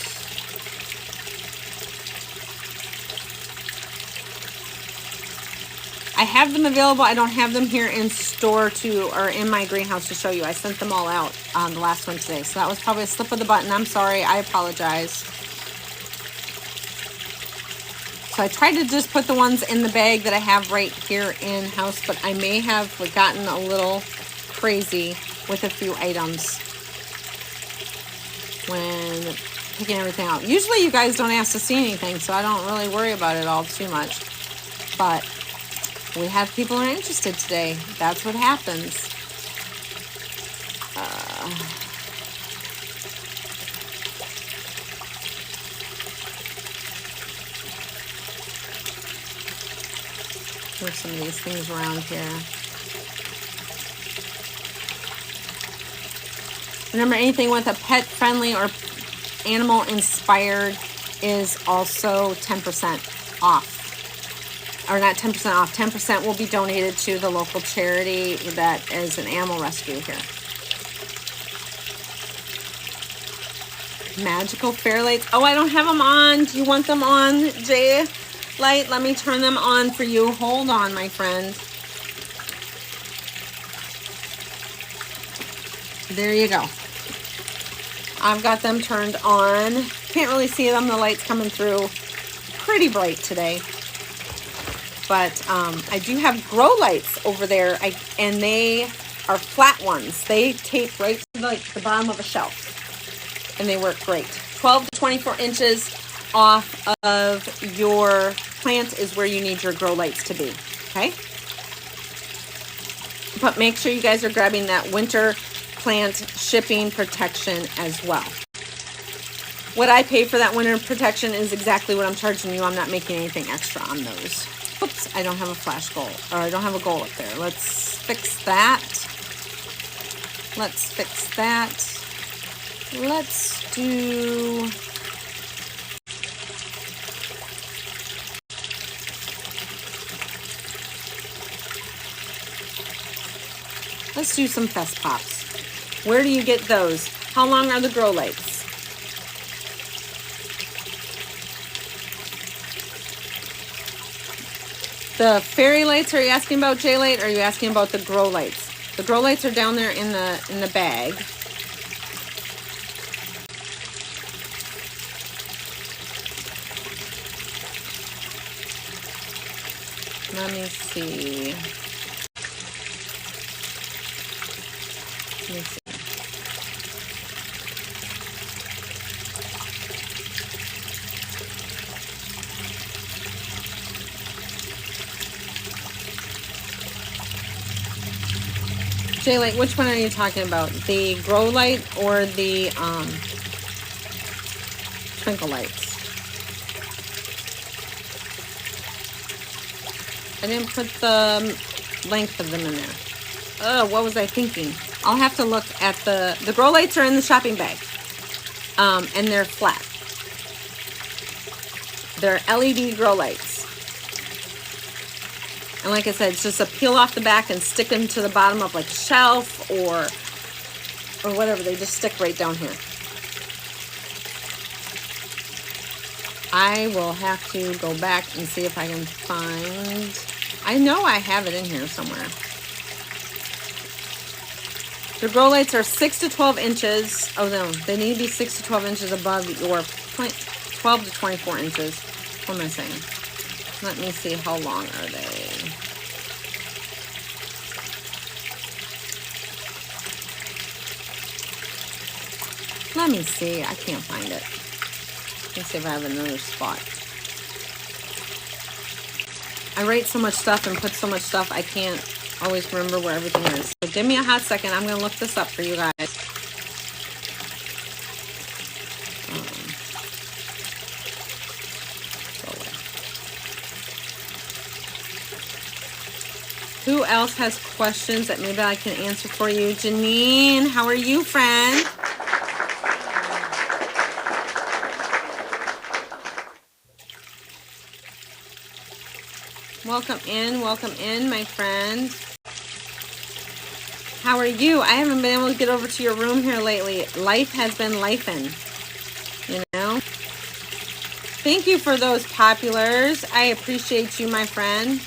I have them available. I don't have them here in store or in my greenhouse to show you. I sent them all out on the last one today. So that was probably a slip of the button. I'm sorry. I apologize. So I tried to just put the ones in the bag that I have right here in house, but I may have gotten a little crazy with a few items when picking everything out. Usually you guys don't ask to see anything, so I don't really worry about it all too much. But we have people who are interested today. That's what happens. There's some of these things around here. Remember, anything with a pet-friendly or animal-inspired is also 10% off. Or not 10% off, 10% will be donated to the local charity that is an animal rescue here. Magical fair lights. Oh, I don't have them on. Do you want them on, Jay? Light, let me turn them on for you. Hold on, my friend. There you go. I've got them turned on. Can't really see them. The light's coming through pretty bright today. But I do have grow lights over there, and they are flat ones. They tape right to the bottom of a shelf, and they work great. 12 to 24 inches off of your plant is where you need your grow lights to be, okay? But make sure you guys are grabbing that winter plant shipping protection as well. What I pay for that winter protection is exactly what I'm charging you. I'm not making anything extra on those. Oops, I don't have a flash goal, or I don't have a goal up there. Let's fix that. Let's fix that. Let's do... Let's do some fest pops. Where do you get those? How long are the grow lights? The fairy lights, are you asking about, J Light, or are you asking about the grow lights? The grow lights are down there in the bag. Let me see. Let me see. Jay, which one are you talking about? The grow light or the twinkle lights? I didn't put the length of them in there. Oh, what was I thinking? I'll have to look at the grow lights are in the shopping bag. And they're flat. They're LED grow lights. And like I said, it's just a peel off the back and stick them to the bottom of like a shelf or whatever. They just stick right down here. I will have to go back and see if I can find, I know I have it in here somewhere. The grow lights are 6 to 12 inches. Oh no, they need to be 6 to 12 inches above your plant. 12 to 24 inches. What am I saying? Let me see, how long are they? Let me see. I can't find it. Let me see if I have another spot. I write so much stuff and put so much stuff, I can't always remember where everything is. So give me a hot second. I'm going to look this up for you guys. Who else has questions that maybe I can answer for you? Janine, how are you, friend? Welcome in, my friend. How are you? I haven't been able to get over to your room here lately. Life has been lifing, you know? Thank you for those populars. I appreciate you, my friend.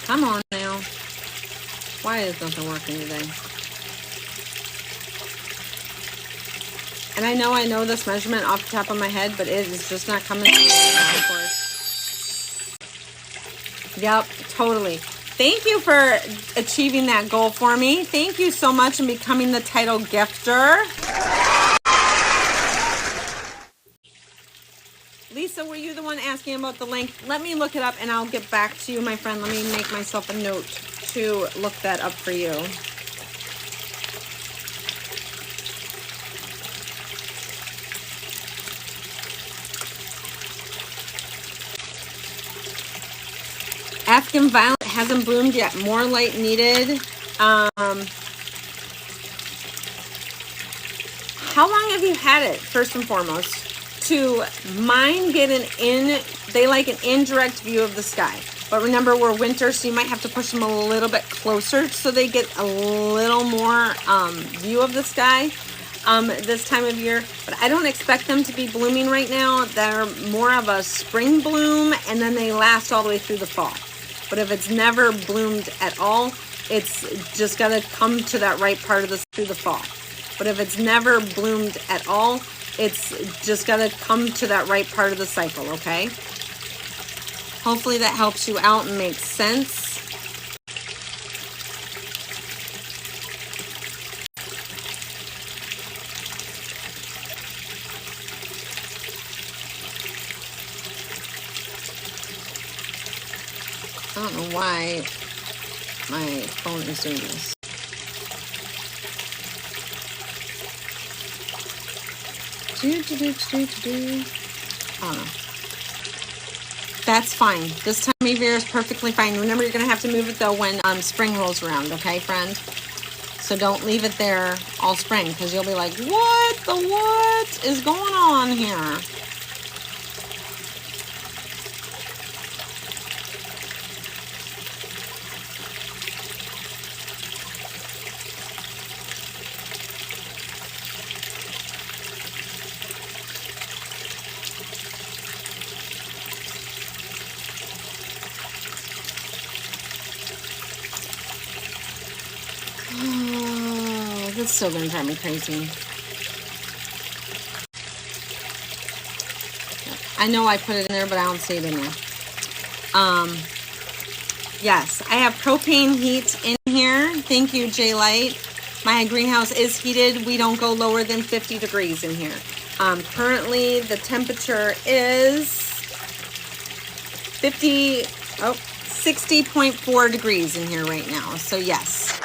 Come on now. Why is nothing working today? And I know this measurement off the top of my head, but it is just not coming. Of course. Yep, totally. Thank you for achieving that goal for me. Thank you so much and becoming the title gifter. Lisa, were you the one asking about the length? Let me look it up and I'll get back to you, my friend. Let me make myself a note to look that up for you. African violet hasn't bloomed yet. More light needed. How long have you had it, first and foremost? To mine get they like an indirect view of the sky. But remember, we're winter, so you might have to push them a little bit closer so they get a little more view of the sky this time of year. But I don't expect them to be blooming right now. They're more of a spring bloom, and then they last all the way through the fall. But if it's never bloomed at all, it's just got to come to that right part of through the fall. But if it's never bloomed at all, it's just got to come to that right part of the cycle, okay? Hopefully that helps you out and makes sense. I don't know why my phone is doing this. I don't know. That's fine. This time of year is perfectly fine. Remember, you're going to have to move it, though, when spring rolls around, okay, friend? So don't leave it there all spring, because you'll be like, what is going on here? It's still gonna drive me crazy. I know I put it in there, but I don't see it in there. Yes, I have propane heat in here. Thank you, J Light. My greenhouse is heated. We don't go lower than 50 degrees in here. Currently, the temperature is 60.4 degrees in here right now. So yes.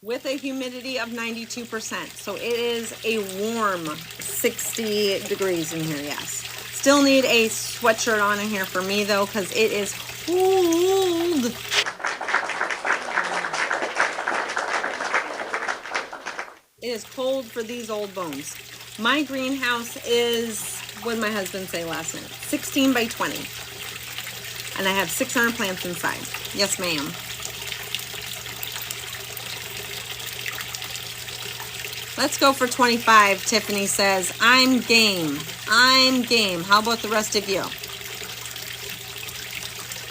With a humidity of 92%. So it is a warm 60 degrees in here, yes. Still need a sweatshirt on in here for me though, because it is cold. It is cold for these old bones. My greenhouse is, what did my husband say last night? 16 by 20. And I have 600 plants inside. Yes, ma'am. Let's go for 25, Tiffany says. I'm game. I'm game. How about the rest of you?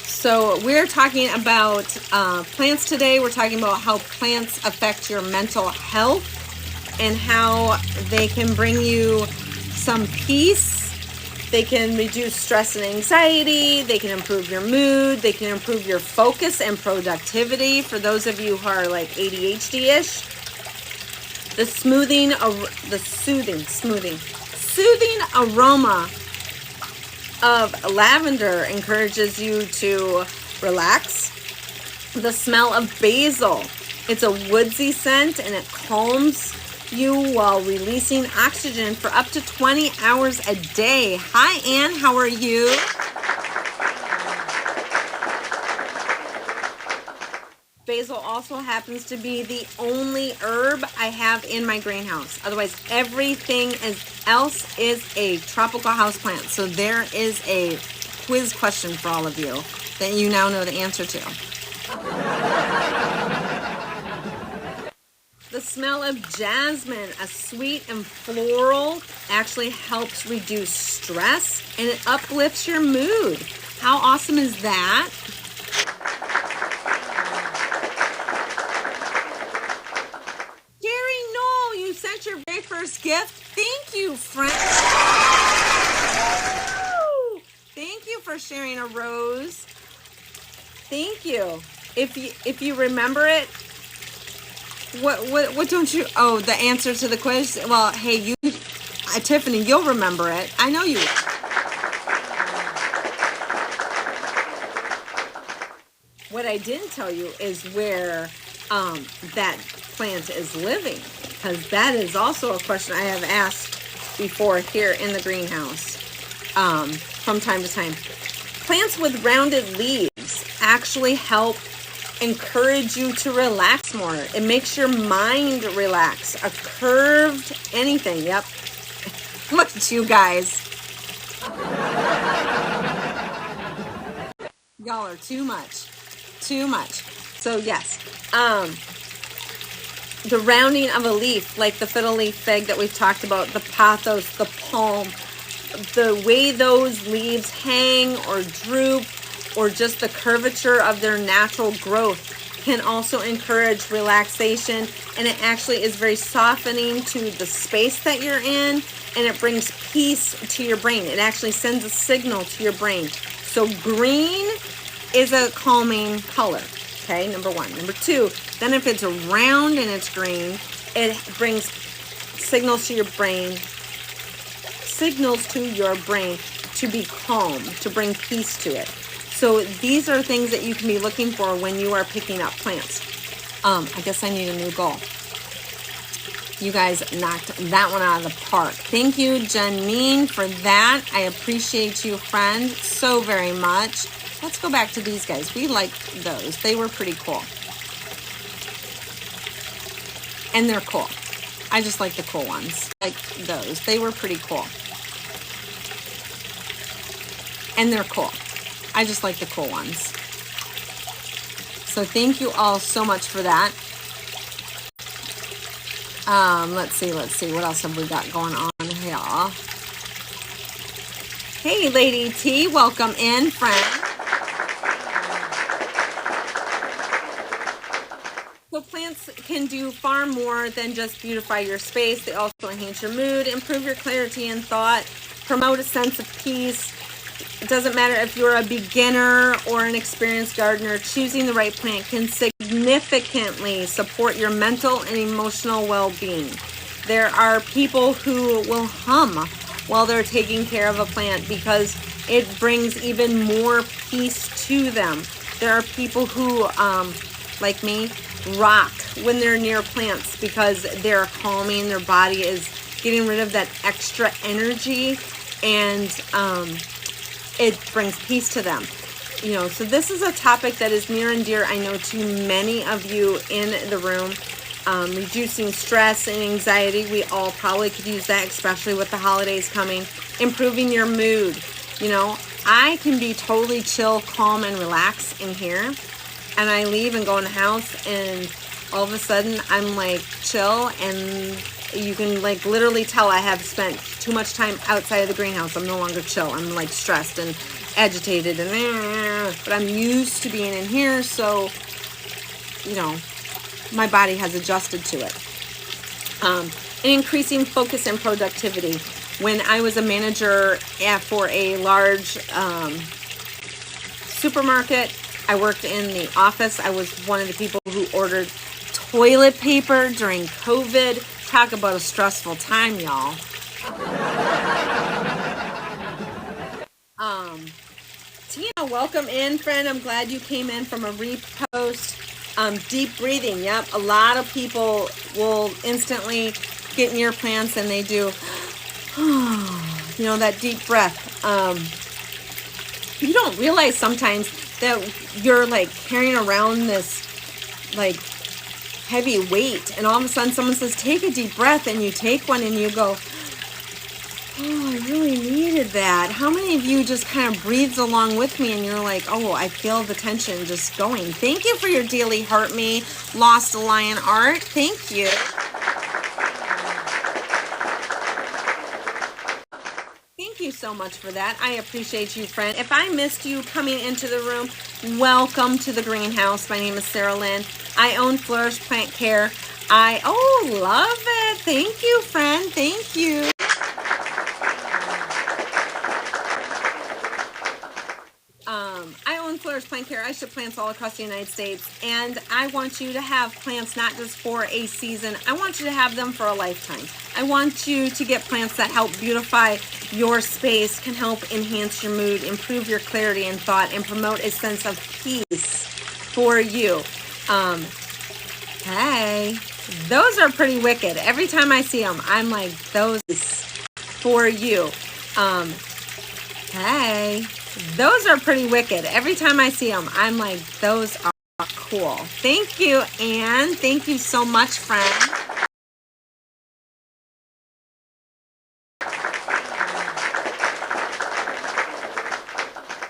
So we're talking about plants today. We're talking about how plants affect your mental health and how they can bring you some peace. They can reduce stress and anxiety. They can improve your mood. They can improve your focus and productivity. For those of you who are like ADHD-ish, the soothing aroma of lavender encourages you to relax. The smell of basil, it's a woodsy scent and it calms you while releasing oxygen for up to 20 hours a day. Hi, Ann, how are you? Basil also happens to be the only herb I have in my greenhouse. Otherwise, everything else is a tropical houseplant. So there is a quiz question for all of you that you now know the answer to. The smell of jasmine, a sweet and floral, actually helps reduce stress and it uplifts your mood. How awesome is that? Gary, no, you sent your very first gift. Thank you, friend. Thank you for sharing a rose. Thank you. If you remember it, what don't you? Oh, the answer to the quiz. Well, hey, Tiffany, you'll remember it. I know you will. What I didn't tell you is where that plant is living, because that is also a question I have asked before here in the greenhouse from time to time. Plants with rounded leaves actually help encourage you to relax more. It makes your mind relax. A curved anything. Yep. Look at you guys. Y'all are too much. Too much. So yes, the rounding of a leaf, like the fiddle leaf fig that we've talked about, the pothos, the palm, the way those leaves hang or droop, or just the curvature of their natural growth can also encourage relaxation, and it actually is very softening to the space that you're in, and it brings peace to your brain. It actually sends a signal to your brain. So green is a calming color, okay, number one. Number two, then if it's round and it's green, it brings signals to your brain to be calm, to bring peace to it. So these are things that you can be looking for when you are picking up plants. I guess I need a new goal. You guys knocked that one out of the park. Thank you, Janine, for that. I appreciate you, friend, so very much. Let's go back to these guys. We like those. They were pretty cool. And they're cool. I just like the cool ones. Like those. They were pretty cool. And they're cool. I just like the cool ones. So thank you all so much for that. Let's see. What else have we got going on here? Hey, Lady T, welcome in, friend. So plants can do far more than just beautify your space. They also enhance your mood, improve your clarity and thought, promote a sense of peace, It doesn't matter if you're a beginner or an experienced gardener, choosing the right plant can significantly support your mental and emotional well-being. There are people who will hum while they're taking care of a plant because it brings even more peace to them. There are people who, like me, rock when they're near plants because they're calming, their body is getting rid of that extra energy, and it brings peace to them. You know, so this is a topic that is near and dear, I know, to many of you in the room. Reducing stress and anxiety, we all probably could use that, especially with the holidays coming. Improving your mood. You know, I can be totally chill, calm, and relaxed in here, and I leave and go in the house, and all of a sudden I'm like chill, and you can like literally tell I have spent too much time outside of the greenhouse. I'm no longer chill. I'm like stressed and agitated, and but I'm used to being in here, so you know, my body has adjusted to it. And increasing focus and productivity. When I was a manager for a large supermarket, I worked in the office. I was one of the people who ordered toilet paper during COVID. Talk about a stressful time, y'all. Tina, welcome in, friend. I'm glad you came in from a repost. Deep breathing. Yep, a lot of people will instantly get near plants and they do, you know, that deep breath. You don't realize sometimes that you're like carrying around this like heavy weight, and all of a sudden someone says, take a deep breath, and you take one and you go, oh, I really needed that. How many of you just kind of breathes along with me and you're like, oh, I feel the tension just going. Thank you for your daily heart me, Lost a Lion art. Thank you. Thank you so much for that. I appreciate you, friend. If I missed you coming into the room, welcome to the greenhouse. My name is Sarah Lynn. I own Flourish Plant Care. Love it. Thank you, friend. Thank you. I own Flourish Plant Care. I ship plants all across the United States, and I want you to have plants not just for a season. I want you to have them for a lifetime. I want you to get plants that help beautify your space, can help enhance your mood, improve your clarity and thought, and promote a sense of peace for you. Hey, those are pretty wicked. Every time I see them, I'm like, those for you. Hey, those are pretty wicked. Every time I see them, I'm like, those are cool. Thank you, Anne. Thank you so much, friend.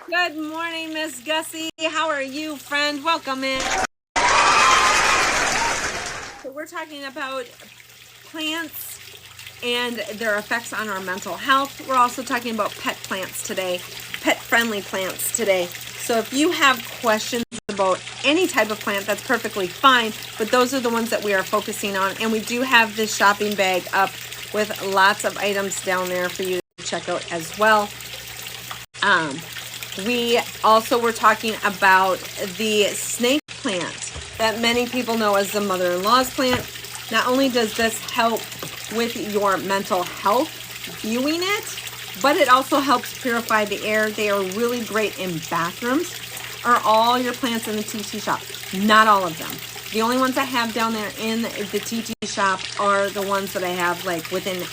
Good morning, Miss Gussie. How are you, friend? Welcome in. So we're talking about plants and their effects on our mental health. We're also talking about pet plants today, pet-friendly plants today. So if you have questions about any type of plant, that's perfectly fine, but those are the ones that we are focusing on. And we do have this shopping bag up with lots of items down there for you to check out as well. We also were talking about the snake plant that many people know as the mother-in-law's plant. Not only does this help with your mental health, viewing it, but it also helps purify the air. They are really great in bathrooms. Are all your plants in the TT shop? Not all of them. The only ones I have down there in the TT shop are the ones that I have like within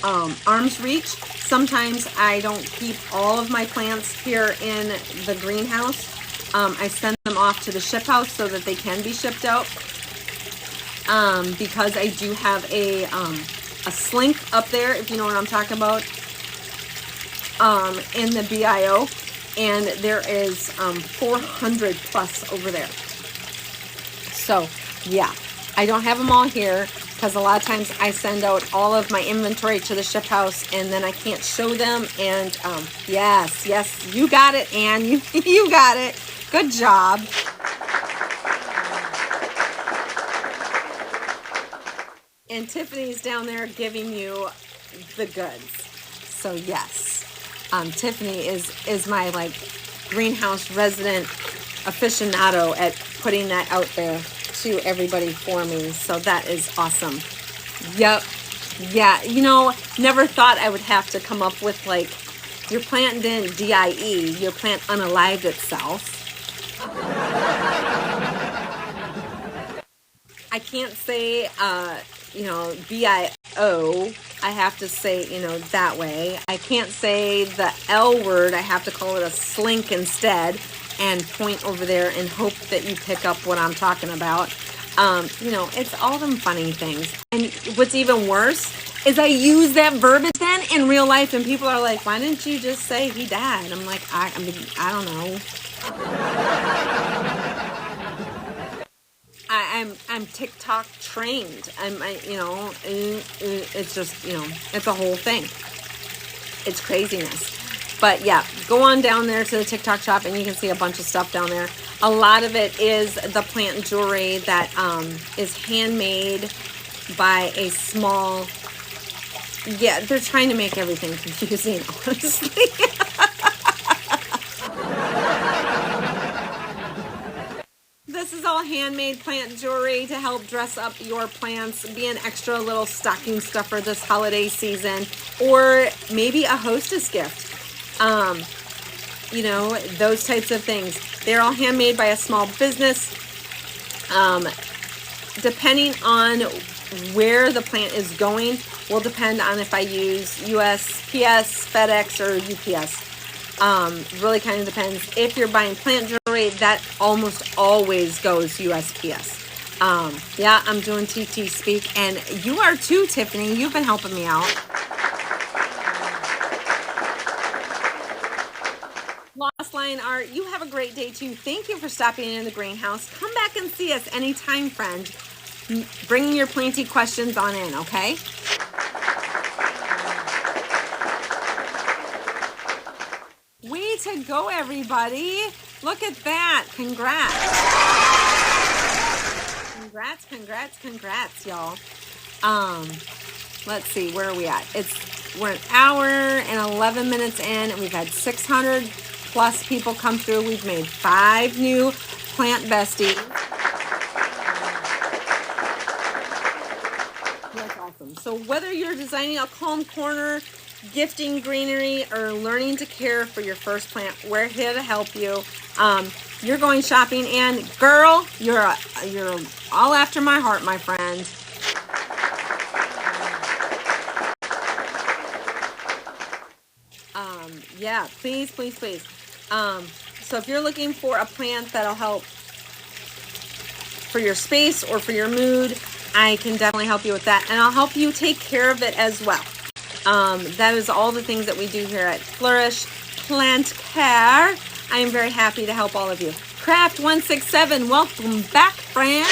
arm's reach. Sometimes I don't keep all of my plants here in the greenhouse. I send them off to the ship house so that they can be shipped out. Because I do have a slink up there, if you know what I'm talking about, in the BIO, and there is 400 plus over there. So yeah, I don't have them all here because a lot of times I send out all of my inventory to the ship house and then I can't show them. And yes, you got it, Anne. You got it. Good job. And Tiffany's down there giving you the goods. So yes. Tiffany is my like greenhouse resident aficionado at putting that out there to everybody for me. So that is awesome. Yep. Yeah. Never thought I would have to come up with like, your plant didn't DIE, your plant unalived itself. I can't say, BIO. I have to say, that way. I can't say the L word. I have to call it a slink instead and point over there and hope that you pick up what I'm talking about. It's all them funny things. And what's even worse is I use that verbiage then in real life, and people are like, why didn't you just say he died? I'm like, I don't know. I'm TikTok trained. It's just, it's a whole thing. It's craziness. But yeah, go on down there to the TikTok shop and you can see a bunch of stuff down there. A lot of it is the plant jewelry that is handmade by a small, they're trying to make everything confusing, honestly. This is all handmade plant jewelry to help dress up your plants, be an extra little stocking stuffer this holiday season, or maybe a hostess gift. Those types of things. They're all handmade by a small business. Depending on where the plant is going will depend on if I use USPS, FedEx, or UPS. Really kind of depends. If you're buying plant jewelry, that almost always goes USPS. I'm doing TT speak, and you are too, Tiffany. You've been helping me out. Lost Lion Art, you have a great day too. Thank you for stopping in the greenhouse. Come back and see us anytime, friend. Bring your planty questions on in, okay? Way to go, everybody. Look at that. Congrats. Congrats, y'all. Let's see, where are we at? We're an hour and 11 minutes in, and we've had 600 plus people come through. We've made 5 new plant besties. That's awesome. So whether you're designing a calm corner, gifting greenery, or learning to care for your first plant, we're here to help you. You're going shopping, and girl, you're all after my heart, my friend. Please. So if you're looking for a plant that'll help for your space or for your mood, I can definitely help you with that, and I'll help you take care of it as well. That is all the things that we do here at Flourish Plant Care. I am very happy to help all of you. Craft 167, welcome back, friend.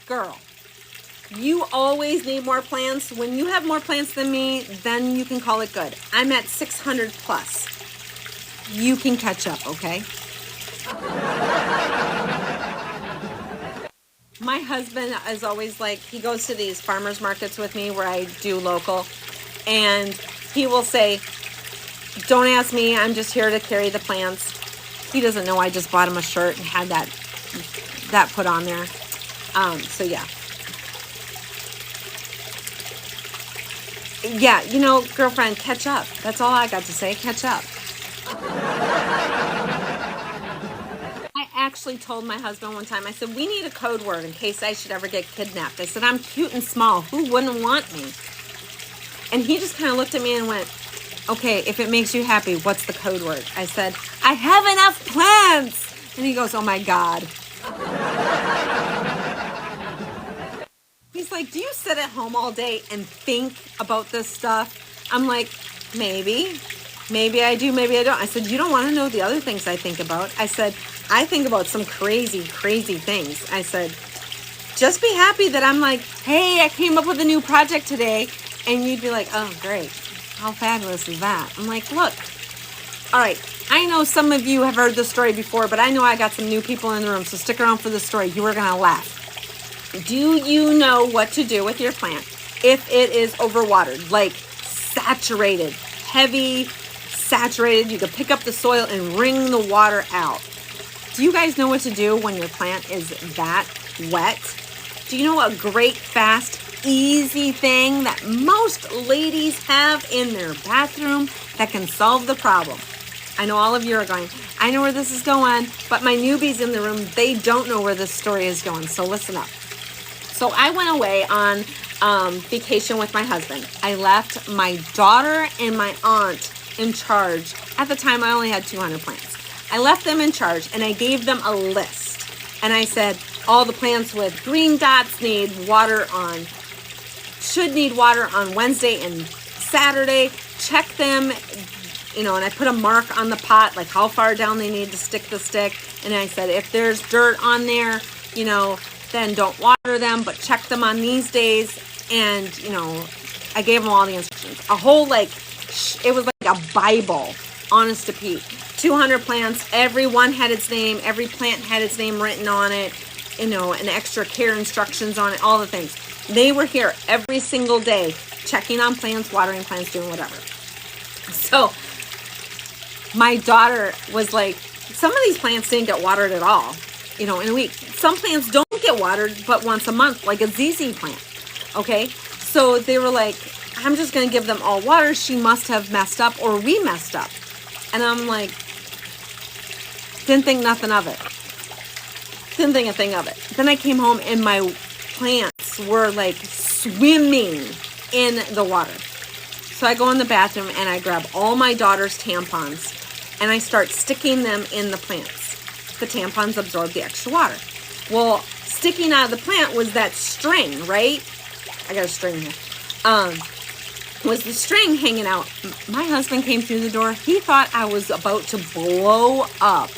Girl, you always need more plants. When you have more plants than me, then you can call it good. I'm at 600 plus. You can catch up, okay? My husband is always like, he goes to these farmers markets with me where I do local, and he will say, don't ask me, I'm just here to carry the plants. He doesn't know I just bought him a shirt and had that put on there. So yeah. Yeah, girlfriend, catch up. That's all I got to say, catch up. I actually told my husband one time, I said, we need a code word in case I should ever get kidnapped. I said, I'm cute and small. Who wouldn't want me? And he just kind of looked at me and went, okay, if it makes you happy, what's the code word? I said, I have enough plants. And he goes, oh my God. He's like, do you sit at home all day and think about this stuff? I'm like, maybe I do, maybe I don't. I said, you don't want to know the other things I think about. I said, I think about some crazy, crazy things. I said, just be happy that I'm like, hey, I came up with a new project today. And you'd be like, oh, great. How fabulous is that? I'm like, look, all right, I know some of you have heard this story before, but I know I got some new people in the room, so stick around for the story. You are going to laugh. Do you know what to do with your plant if it is overwatered, like saturated, heavy, saturated. You can pick up the soil and wring the water out. Do you guys know what to do when your plant is that wet? Do you know a great, fast, easy thing that most ladies have in their bathroom that can solve the problem? I know all of you are going, I know where this is going, but my newbies in the room, they don't know where this story is going, so listen up. So I went away on vacation with my husband. I left my daughter and my aunt in charge. At the time, I only had 200 plants. I left them in charge and I gave them a list. And I said, all the plants with green dots should need water on Wednesday and Saturday. Check them, and I put a mark on the pot, like how far down they need to stick the stick. And I said, if there's dirt on there, then don't water them, but check them on these days. And, I gave them all the instructions. A whole, it was like a Bible, honest to Pete. 200 plants, every one had its name, every plant had its name written on it, and extra care instructions on it, all the things. They were here every single day, checking on plants, watering plants, doing whatever. So my daughter was like, some of these plants didn't get watered at all, in a week. Some plants don't get watered but once a month, like a ZZ plant, okay? So they were like, I'm just going to give them all water. She must have messed up, or we messed up. And I'm like, didn't think nothing of it. Didn't think a thing of it. Then I came home and my plants were like swimming in the water. So I go in the bathroom and I grab all my daughter's tampons and I start sticking them in the plants. The tampons absorb the extra water. Well, sticking out of the plant was that string, right? I got a string here. Was the string hanging out. My husband came through the door. He thought I was about to blow up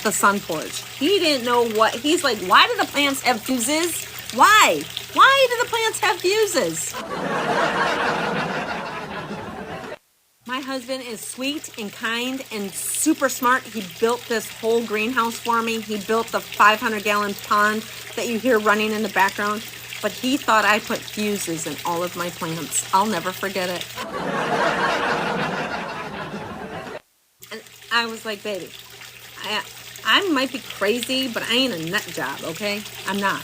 the sun porch. He didn't know what. He's like, why do the plants have fuses? Why? Why do the plants have fuses? My husband is sweet and kind and super smart. He built this whole greenhouse for me. He built the 500-gallon pond that you hear running in the background. But he thought I put fuses in all of my plants. I'll never forget it. And I was like, baby, I might be crazy, but I ain't a nut job, okay? I'm not.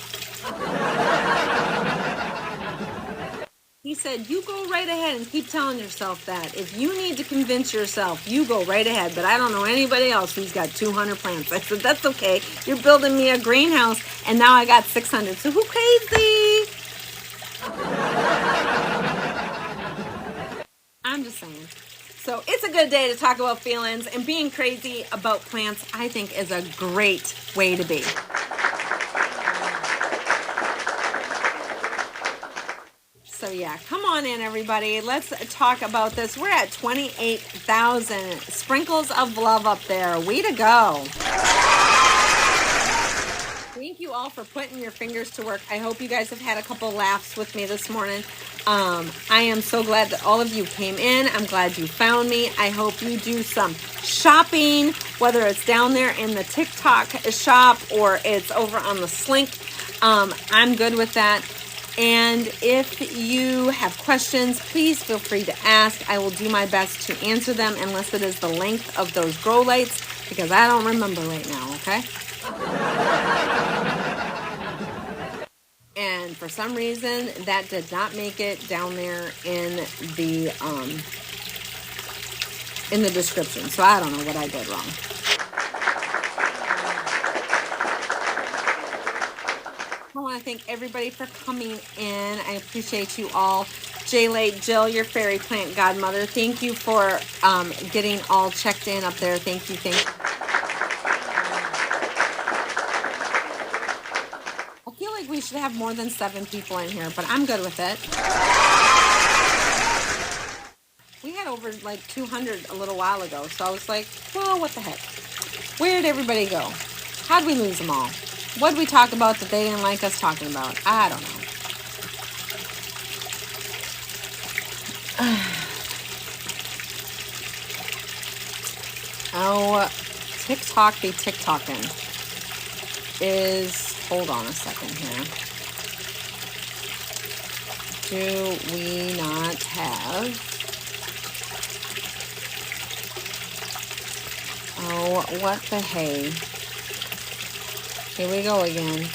He said, you go right ahead and keep telling yourself that. If you need to convince yourself, you go right ahead. But I don't know anybody else who's got 200 plants. I said, that's okay. You're building me a greenhouse, and now I got 600. So who crazy? I'm just saying. So it's a good day to talk about feelings, and being crazy about plants, I think, is a great way to be. So yeah, come on in, everybody. Let's talk about this. We're at 28,000 sprinkles of love up there. Way to go. Thank you all for putting your fingers to work. I hope you guys have had a couple laughs with me this morning. I am so glad that all of you came in. I'm glad you found me. I hope you do some shopping, whether it's down there in the TikTok shop or it's over on the Slink. I'm good with that. And if you have questions, please feel free to ask. I will do my best to answer them unless it is the length of those grow lights, because I don't remember right now, okay? And for some reason, that did not make it down there in the description. So I don't know what I did wrong. I want to thank everybody for coming in. I appreciate you all. J-Late, Jill, your fairy plant godmother, thank you for getting all checked in up there. Thank you. I feel like we should have more than 7 people in here, but I'm good with it. We had over like 200 a little while ago, so I was like, well, what the heck? Where'd everybody go? How'd we lose them all? What'd we talk about that they didn't like us talking about? I don't know. Oh, TikTok be TikToking is, hold on a second here. do we not have? Oh, what the hey. Here we go again.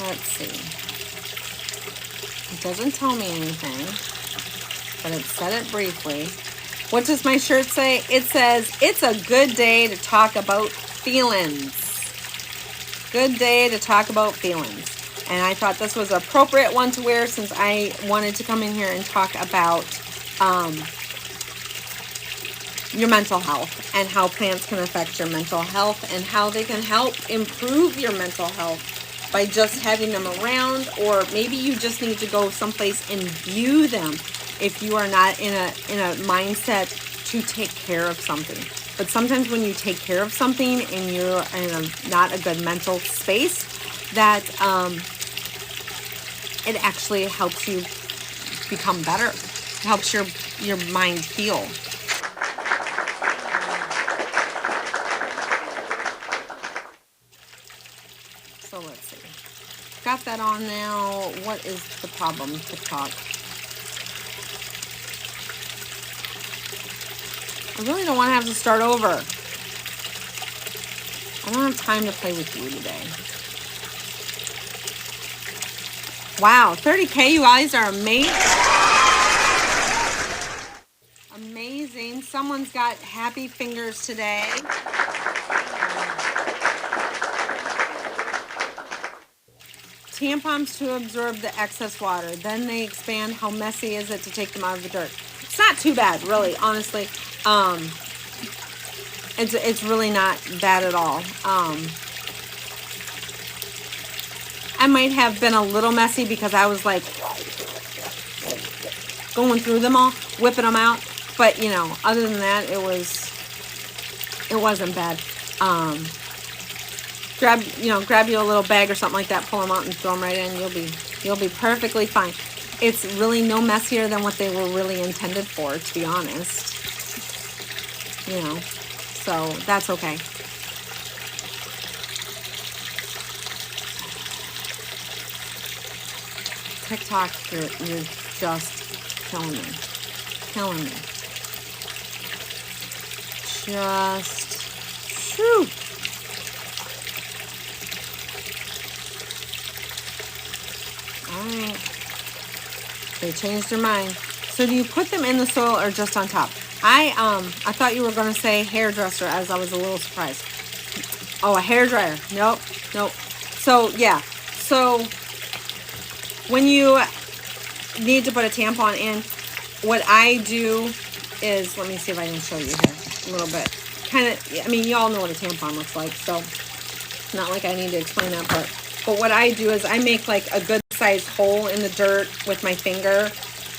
Let's see. It doesn't tell me anything, but it said it briefly. What does my shirt say? It says, it's a good day to talk about feelings. Good day to talk about feelings. And I thought this was an appropriate one to wear since I wanted to come in here and talk about your mental health and how plants can affect your mental health and how they can help improve your mental health by just having them around, or maybe you just need to go someplace and view them if you are not in a mindset to take care of something. But sometimes when you take care of something and you're in not a good mental space, that it actually helps you become better. It helps your mind heal. So let's see. Got that on now. What is the problem, TikTok? I really don't want to have to start over. I don't have time to play with you today. Wow, 30K, you guys are amazing. Amazing. Someone's got happy fingers today. Tampons to absorb the excess water. Then they expand. How messy is it to take them out of the dirt? It's not too bad, really, honestly. It's really not bad at all. I might have been a little messy because I was like going through them all, whipping them out. But you know, other than that, it wasn't bad. Grab you a little bag or something like that, pull them out and throw them right in. You'll be perfectly fine. It's really no messier than what they were really intended for, to be honest. You know, so that's okay. TikTok, you're just killing me. Killing me. Just, shoo. Alright. They changed their mind. So do you put them in the soil or just on top? I thought you were going to say hairdresser, as I was a little surprised. Oh, a hairdryer. Nope. So, yeah. So, when you need to put a tampon in, what I do is, let me see if I can show you here a little bit. Kind of, I mean, you all know what a tampon looks like, so not like I need to explain that part. But what I do is I make like a good sized hole in the dirt with my finger,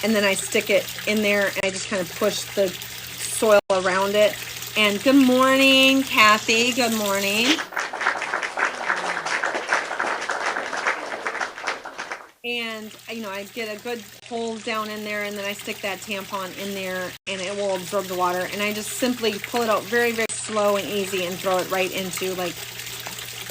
and then I stick it in there and I just kind of push the soil around it. And good morning, Kathy. Good morning. And, you know, I get a good hole down in there, and then I stick that tampon in there, and it will absorb the water. And I just simply pull it out very, very slow and easy and throw it right into, like,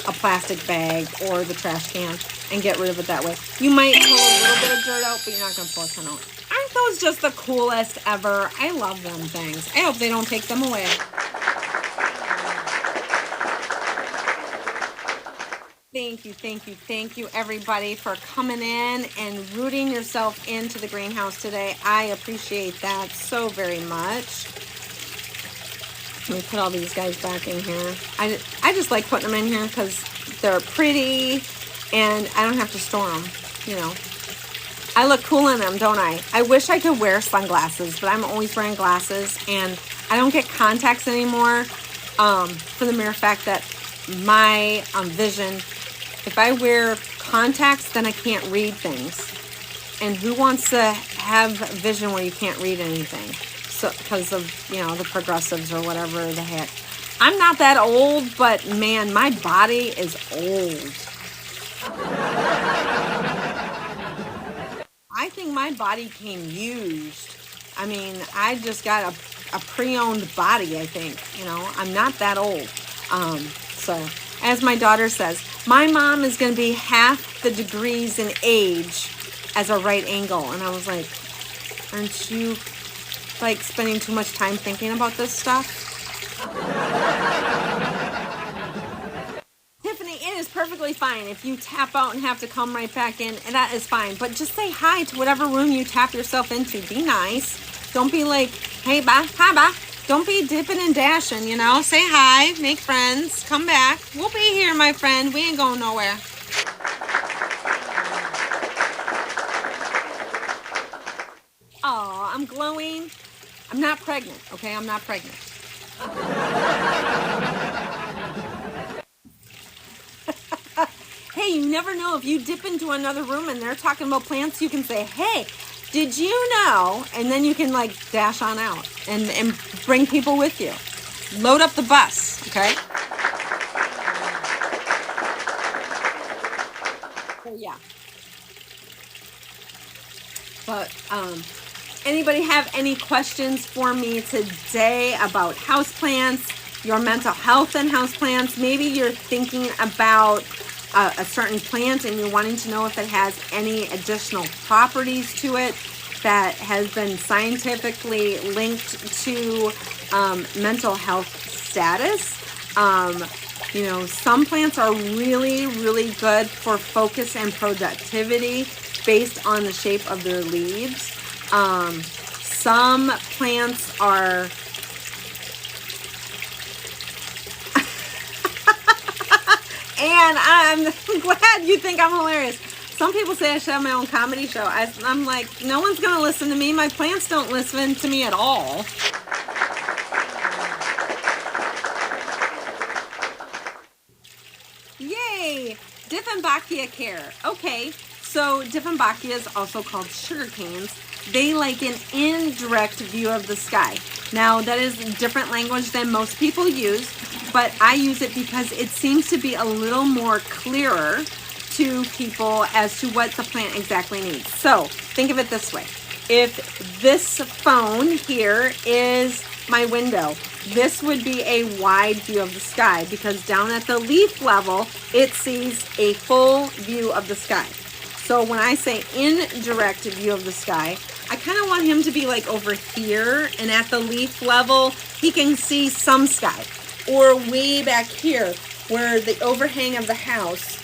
a plastic bag or the trash can and get rid of it that way. You might pull a little bit of dirt out, but you're not going to pull a ton out. Aren't those just the coolest ever? I love them things. I hope they don't take them away. Thank you, everybody, for coming in and rooting yourself into the greenhouse today. I appreciate that so very much. Let me put all these guys back in here. I just like putting them in here because they're pretty and I don't have to store them, you know. I look cool in them, don't I? I wish I could wear sunglasses, but I'm always wearing glasses, and I don't get contacts anymore for the mere fact that my vision, if I wear contacts, then I can't read things. And who wants to have vision where you can't read anything? So, because of, you know, the progressives or whatever the heck. I'm not that old, but man, my body is old. I think my body came used. I mean, I just got a pre-owned body, I think. You know, I'm not that old. So as my daughter says, my mom is going to be half the degrees in age as a right angle. And I was like, aren't you like spending too much time thinking about this stuff? Tiffany, it is perfectly fine if you tap out and have to come right back in, and that is fine. But just say hi to whatever room you tap yourself into. Be nice. Don't be like, hey, bye, hi, bye. Don't be dipping and dashing, you know. Say hi, make friends, come back. We'll be here, my friend. We ain't going nowhere. Oh, I'm glowing. I'm not pregnant, okay? I'm not pregnant. Hey, you never know. If you dip into another room and they're talking about plants, you can say, hey, did you know? And then you can like dash on out and bring people with you. Load up the bus, okay? So yeah. But anybody have any questions for me today about houseplants, your mental health and houseplants? Maybe you're thinking about a certain plant and you're wanting to know if it has any additional properties to it that has been scientifically linked to mental health status. You know, some plants are really, really good for focus and productivity based on the shape of their leaves. Some plants are and I'm glad you think I'm hilarious. Some people say I should have my own comedy show. I'm like, no one's gonna listen to me. My plants don't listen to me at all. Yay! Dieffenbachia care. Okay, so Dieffenbachia is also called sugar canes. They like an indirect view of the sky. Now, that is different language than most people use, but I use it because it seems to be a little more clearer to people as to what the plant exactly needs. So, think of it this way. If this phone here is my window, this would be a wide view of the sky because down at the leaf level, it sees a full view of the sky. So when I say indirect view of the sky, I kind of want him to be like over here, and at the leaf level, he can see some sky. Or way back here, where the overhang of the house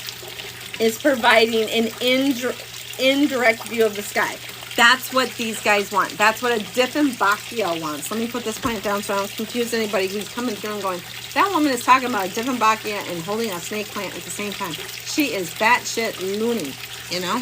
is providing an indirect view of the sky. That's what these guys want. That's what a Dieffenbachia wants. Let me put this plant down so I don't confuse anybody who's coming through and going, that woman is talking about a Dieffenbachia and holding a snake plant at the same time. She is batshit loony, you know?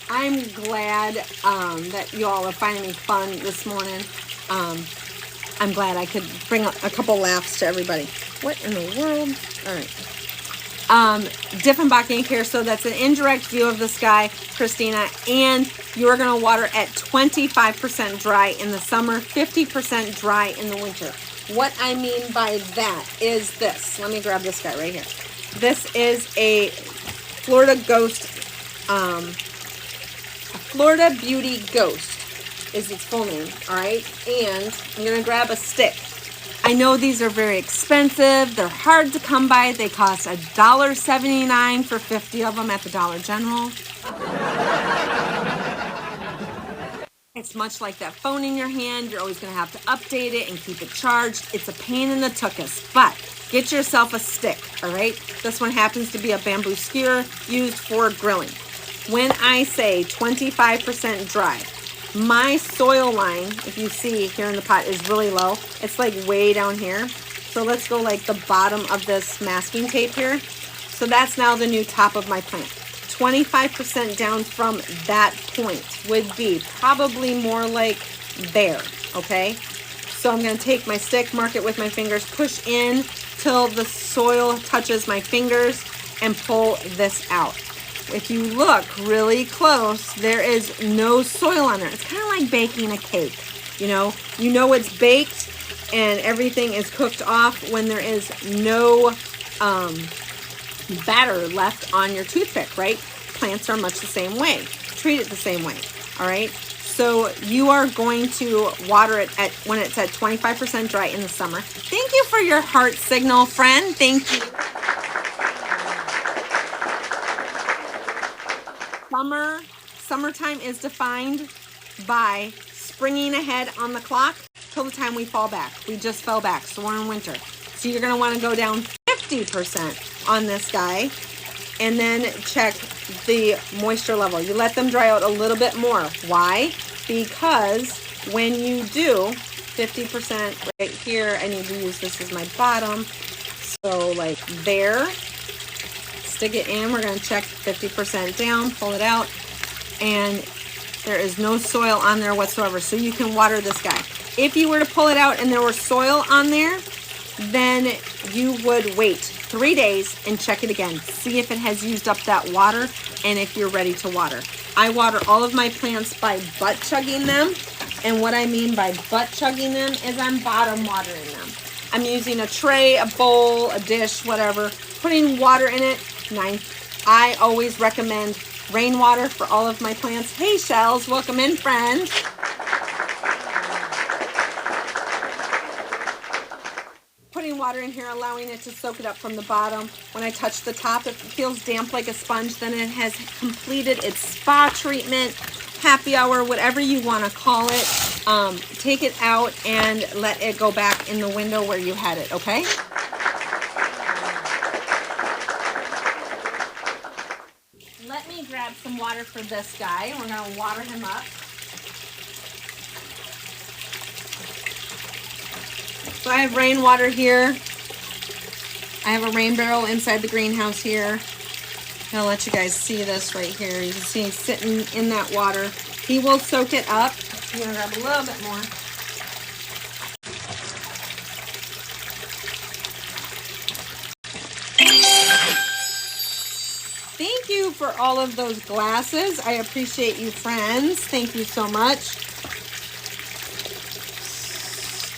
I'm glad that you all are finding me fun this morning. I'm glad I could bring a couple laughs to everybody. What in the world? All right. Dieffenbachia care, so that's an indirect view of the sky, Christina, and you're going to water at 25% dry in the summer, 50% dry in the winter. What I mean by that is this. Let me grab this guy right here. This is a Florida Ghost, a Florida Beauty Ghost is its full name, all right? And I'm going to grab a stick. I know these are very expensive. They're hard to come by. They cost $1.79 for 50 of them at the Dollar General. It's much like that phone in your hand. You're always going to have to update it and keep it charged. It's a pain in the tuchus, but get yourself a stick, all right? This one happens to be a bamboo skewer used for grilling. When I say 25% dry, my soil line, if you see here in the pot, is really low. It's like way down here. So let's go like the bottom of this masking tape here. So that's now the new top of my plant. 25% down from that point would be probably more like there, okay? So I'm gonna take my stick, mark it with my fingers, push in till the soil touches my fingers, and pull this out. If you look really close, there is no soil on there. It's kind of like baking a cake, you know it's baked and everything is cooked off when there is no batter left on your toothpick, right? Plants are much the same way. Treat it the same way, all right? So you are going to water it when it's at 25% dry in the summer. Thank you for your heart signal, friend. Thank you. Summertime is defined by springing ahead on the clock till the time we fall back. We just fell back, so we're in winter. So you're gonna wanna go down 50% on this guy and then check the moisture level. You let them dry out a little bit more. Why? Because when you do 50% right here, I need to use this as my bottom. So like there, stick it in. We're gonna check 50% down, pull it out, and there is no soil on there whatsoever. So you can water this guy. If you were to pull it out and there were soil on there, then you would wait 3 days and check it again. See if it has used up that water and if you're ready to water. I water all of my plants by butt chugging them. And what I mean by butt chugging them is I'm bottom watering them. I'm using a tray, a bowl, a dish, whatever, putting water in it. I always recommend rainwater for all of my plants. Hey, Shells, welcome in, friend. Putting water in here, allowing it to soak it up from the bottom. When I touch the top, if it feels damp like a sponge, then it has completed its spa treatment, happy hour, whatever you want to call it. Take it out and let it go back in the window where you had it, okay? Let me grab some water for this guy. We're going to water him up. So I have rainwater here. I have a rain barrel inside the greenhouse here. I'll let you guys see this right here. You can see he's sitting in that water. He will soak it up. I'm going to grab a little bit more. Thank you for all of those glasses. I appreciate you, friends. Thank you so much.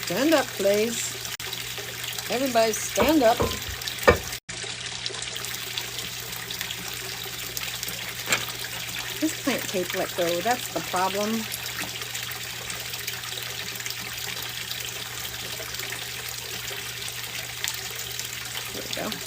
Stand up, please. Everybody stand up. This plant tape let go. That's the problem. There we go.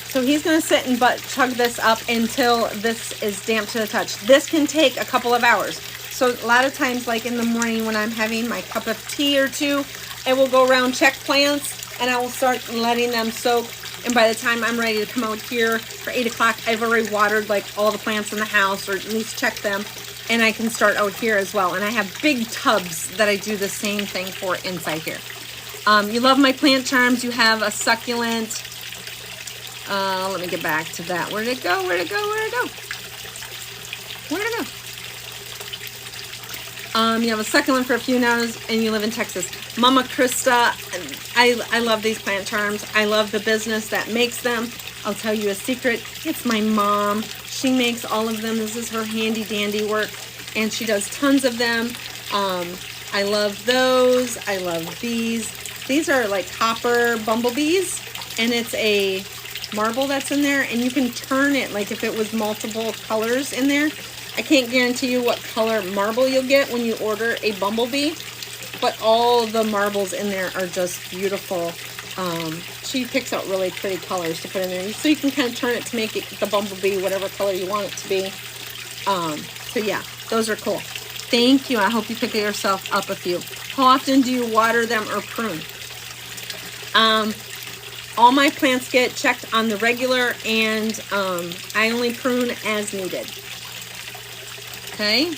So he's going to sit and butt chug this up until this is damp to the touch. This can take a couple of hours. So a lot of times, like in the morning when I'm having my cup of tea or two, I will go around, check plants, and I will start letting them soak. And by the time I'm ready to come out here for 8 o'clock, I've already watered like all the plants in the house, or at least checked them. And I can start out here as well. And I have big tubs that I do the same thing for inside here. You love my plant charms. You have a succulent. Let me get back to that. Where'd it go? Where'd it go? Where'd it go? Where'd it go? You have a succulent for a few hours and you live in Texas. Mama Krista, I love these plant charms. I love the business that makes them. I'll tell you a secret. It's my mom. She makes all of them. This is her handy dandy work. And she does tons of them. I love those. I love these. These are like copper bumblebees. And it's a marble that's in there. And you can turn it like if it was multiple colors in there. I can't guarantee you what color marble you'll get when you order a bumblebee, but all the marbles in there are just beautiful. She picks out really pretty colors to put in there, so you can kind of turn it to make it the bumblebee whatever color you want it to be. So yeah, those are cool. Thank you. I hope you pick yourself up a few. How often do you water them or prune? All my plants get checked on the regular, and I only prune as needed. Okay.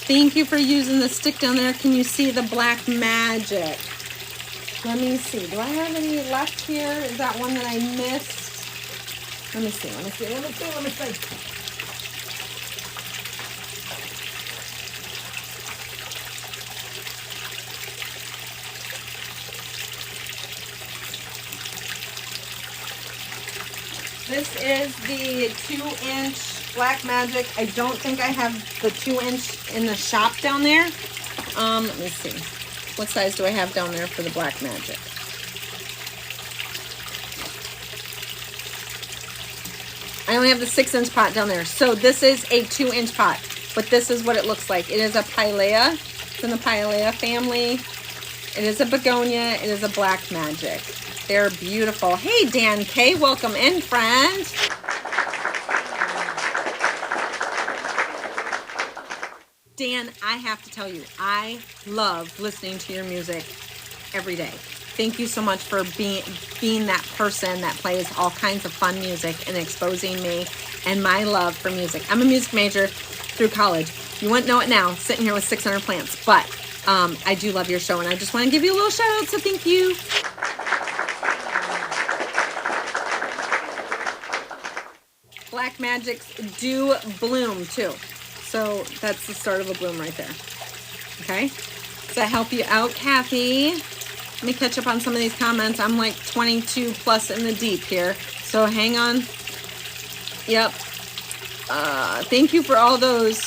Thank you for using the stick down there. Can you see the black magic? Let me see. Do I have any left here? Is that one that I missed? Let me see. Let me see. Let me see. Let me see. This is the 2-inch Black Magic. I don't think I have the 2-inch in the shop down there. Let me see. What size do I have down there for the Black Magic? I only have the 6-inch pot down there. So this is a 2-inch pot. but this is what it looks like. It is a Pilea. It's in the Pilea family. It is a begonia. It is a black magic. They're beautiful. Hey, Dan K, welcome in, friend. Dan, I have to tell you, I love listening to your music every day. Thank you so much for being that person that plays all kinds of fun music and exposing me and my love for music. I'm a music major through college. You wouldn't know it now, sitting here with 600 plants, but I do love your show, and I just want to give you a little shout out, so thank you. Black magics do bloom too. So that's the start of a bloom right there. Okay, does that help you out, Kathy? Let me catch up on some of these comments. I'm like 22 plus in the deep here, so hang on. Yep. Thank you for all those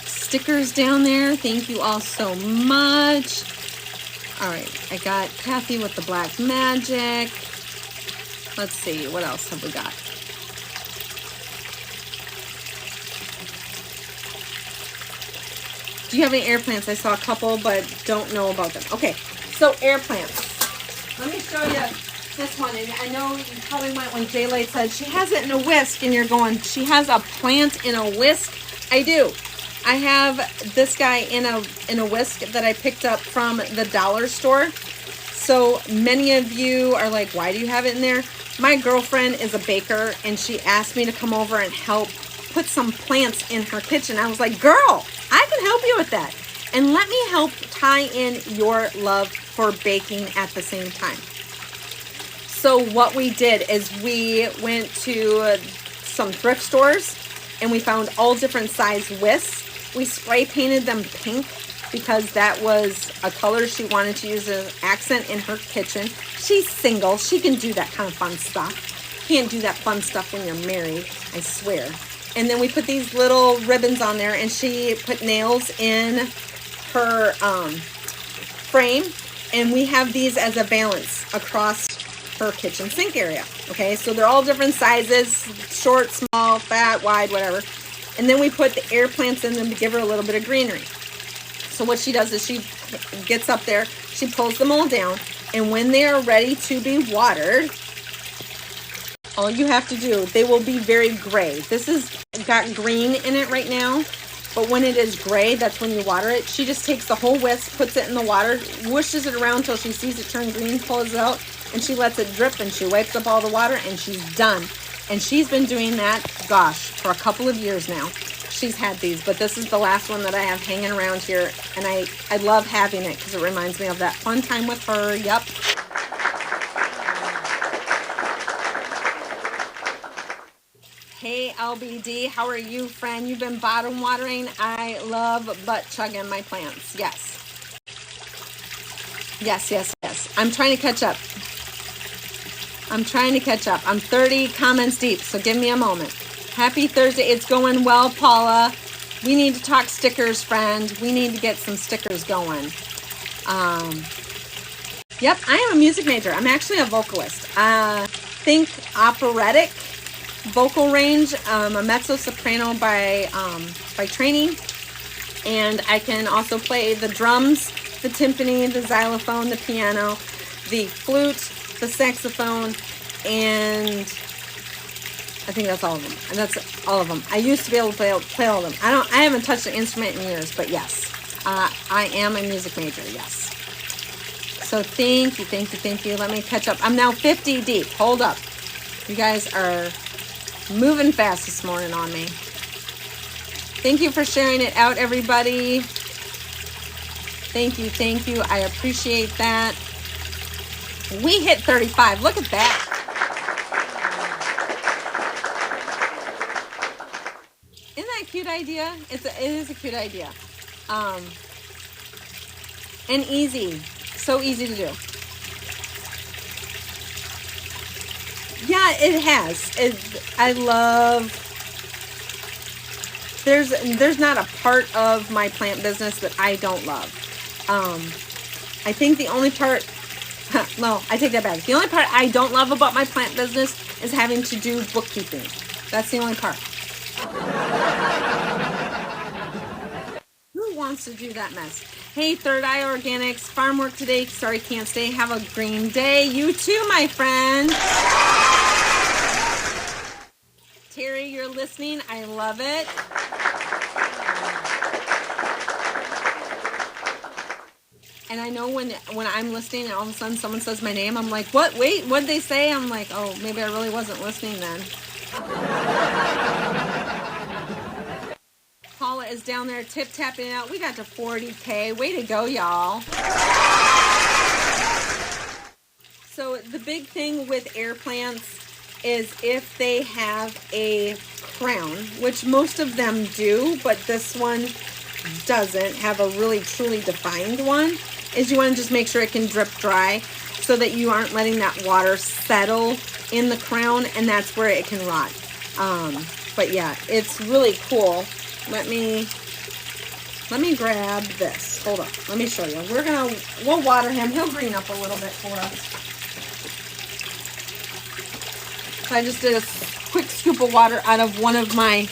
stickers down there. Thank you all so much. All right, I got Kathy with the black magic. Let's see, what else have we got? Do you have any air plants? I saw a couple, but don't know about them. Okay, so air plants. Let me show you this one. And I know you probably went when J-Late said she has it in a whisk, and you're going, she has a plant in a whisk? I do. I have this guy in a whisk that I picked up from the dollar store. So many of you are like, why do you have it in there? My girlfriend is a baker, and she asked me to come over and help put some plants in her kitchen. I was like, girl, I can help you with that. And let me help tie in your love for baking at the same time. So what we did is we went to some thrift stores and we found all different size whisks. We spray painted them pink because that was a color she wanted to use as an accent in her kitchen. She's single. She can do that kind of fun stuff. Can't do that fun stuff when you're married, I swear. And then we put these little ribbons on there, and she put nails in her frame, and we have these as a valance across her kitchen sink area. Okay, so they're all different sizes, short, small, fat, wide, whatever. And then we put the air plants in them to give her a little bit of greenery. So what she does is she gets up there, she pulls them all down, and when they are ready to be watered, all you have to do, they will be very gray. This has got green in it right now, but when it is gray, that's when you water it. She just takes the whole whisk, puts it in the water, whooshes it around until she sees it turn green, pulls it out, and she lets it drip, and she wipes up all the water, and she's done. And she's been doing that, gosh, for a couple of years now. She's had these, but this is the last one that I have hanging around here, and I love having it because it reminds me of that fun time with her. Yep. Hey LBD, how are you, friend? You've been bottom watering. I love butt chugging my plants. Yes. Yes, yes, yes. I'm trying to catch up. I'm 30 comments deep, so give me a moment. Happy Thursday. It's going well, Paula. We need to talk stickers, friend. We need to get some stickers going. Yep, I am a music major. I'm actually a vocalist. Think operatic vocal range. I'm a mezzo-soprano by training. And I can also play the drums, the timpani, the xylophone, the piano, the flute, the saxophone, and I think that's all of them. And that's all of them. I used to be able to play all of them. I haven't touched an instrument in years, but yes, I am a music major. Yes. So thank you. Let me catch up. I'm now 50 deep. Hold up. You guys are moving fast this morning on me. Thank you for sharing it out, everybody. Thank you. I appreciate that. We hit 35. Look at that. Isn't that a cute idea? It is a cute idea. And easy. So easy to do. Yeah, it has. I love... There's not a part of my plant business that I don't love. I think the only part... No, I take that back. The only part I don't love about my plant business is having to do bookkeeping. That's the only part. Who wants to do that mess? Hey, Third Eye Organics, farm work today. Sorry, can't stay. Have a green day. You too, my friend. Terry, you're listening. I love it. And I know when I'm listening and all of a sudden someone says my name, I'm like, what? Wait, what'd they say? I'm like, oh, maybe I really wasn't listening then. Paula is down there tip-tapping it out. We got to 40K. Way to go, y'all. So the big thing with air plants is if they have a crown, which most of them do, but this one doesn't have a really truly defined one, is you want to just make sure it can drip dry so that you aren't letting that water settle in the crown, and that's where it can rot. But yeah, it's really cool. Let me grab this. Hold on. Let me show you. We'll water him. He'll green up a little bit for us. So I just did a quick scoop of water out of one of my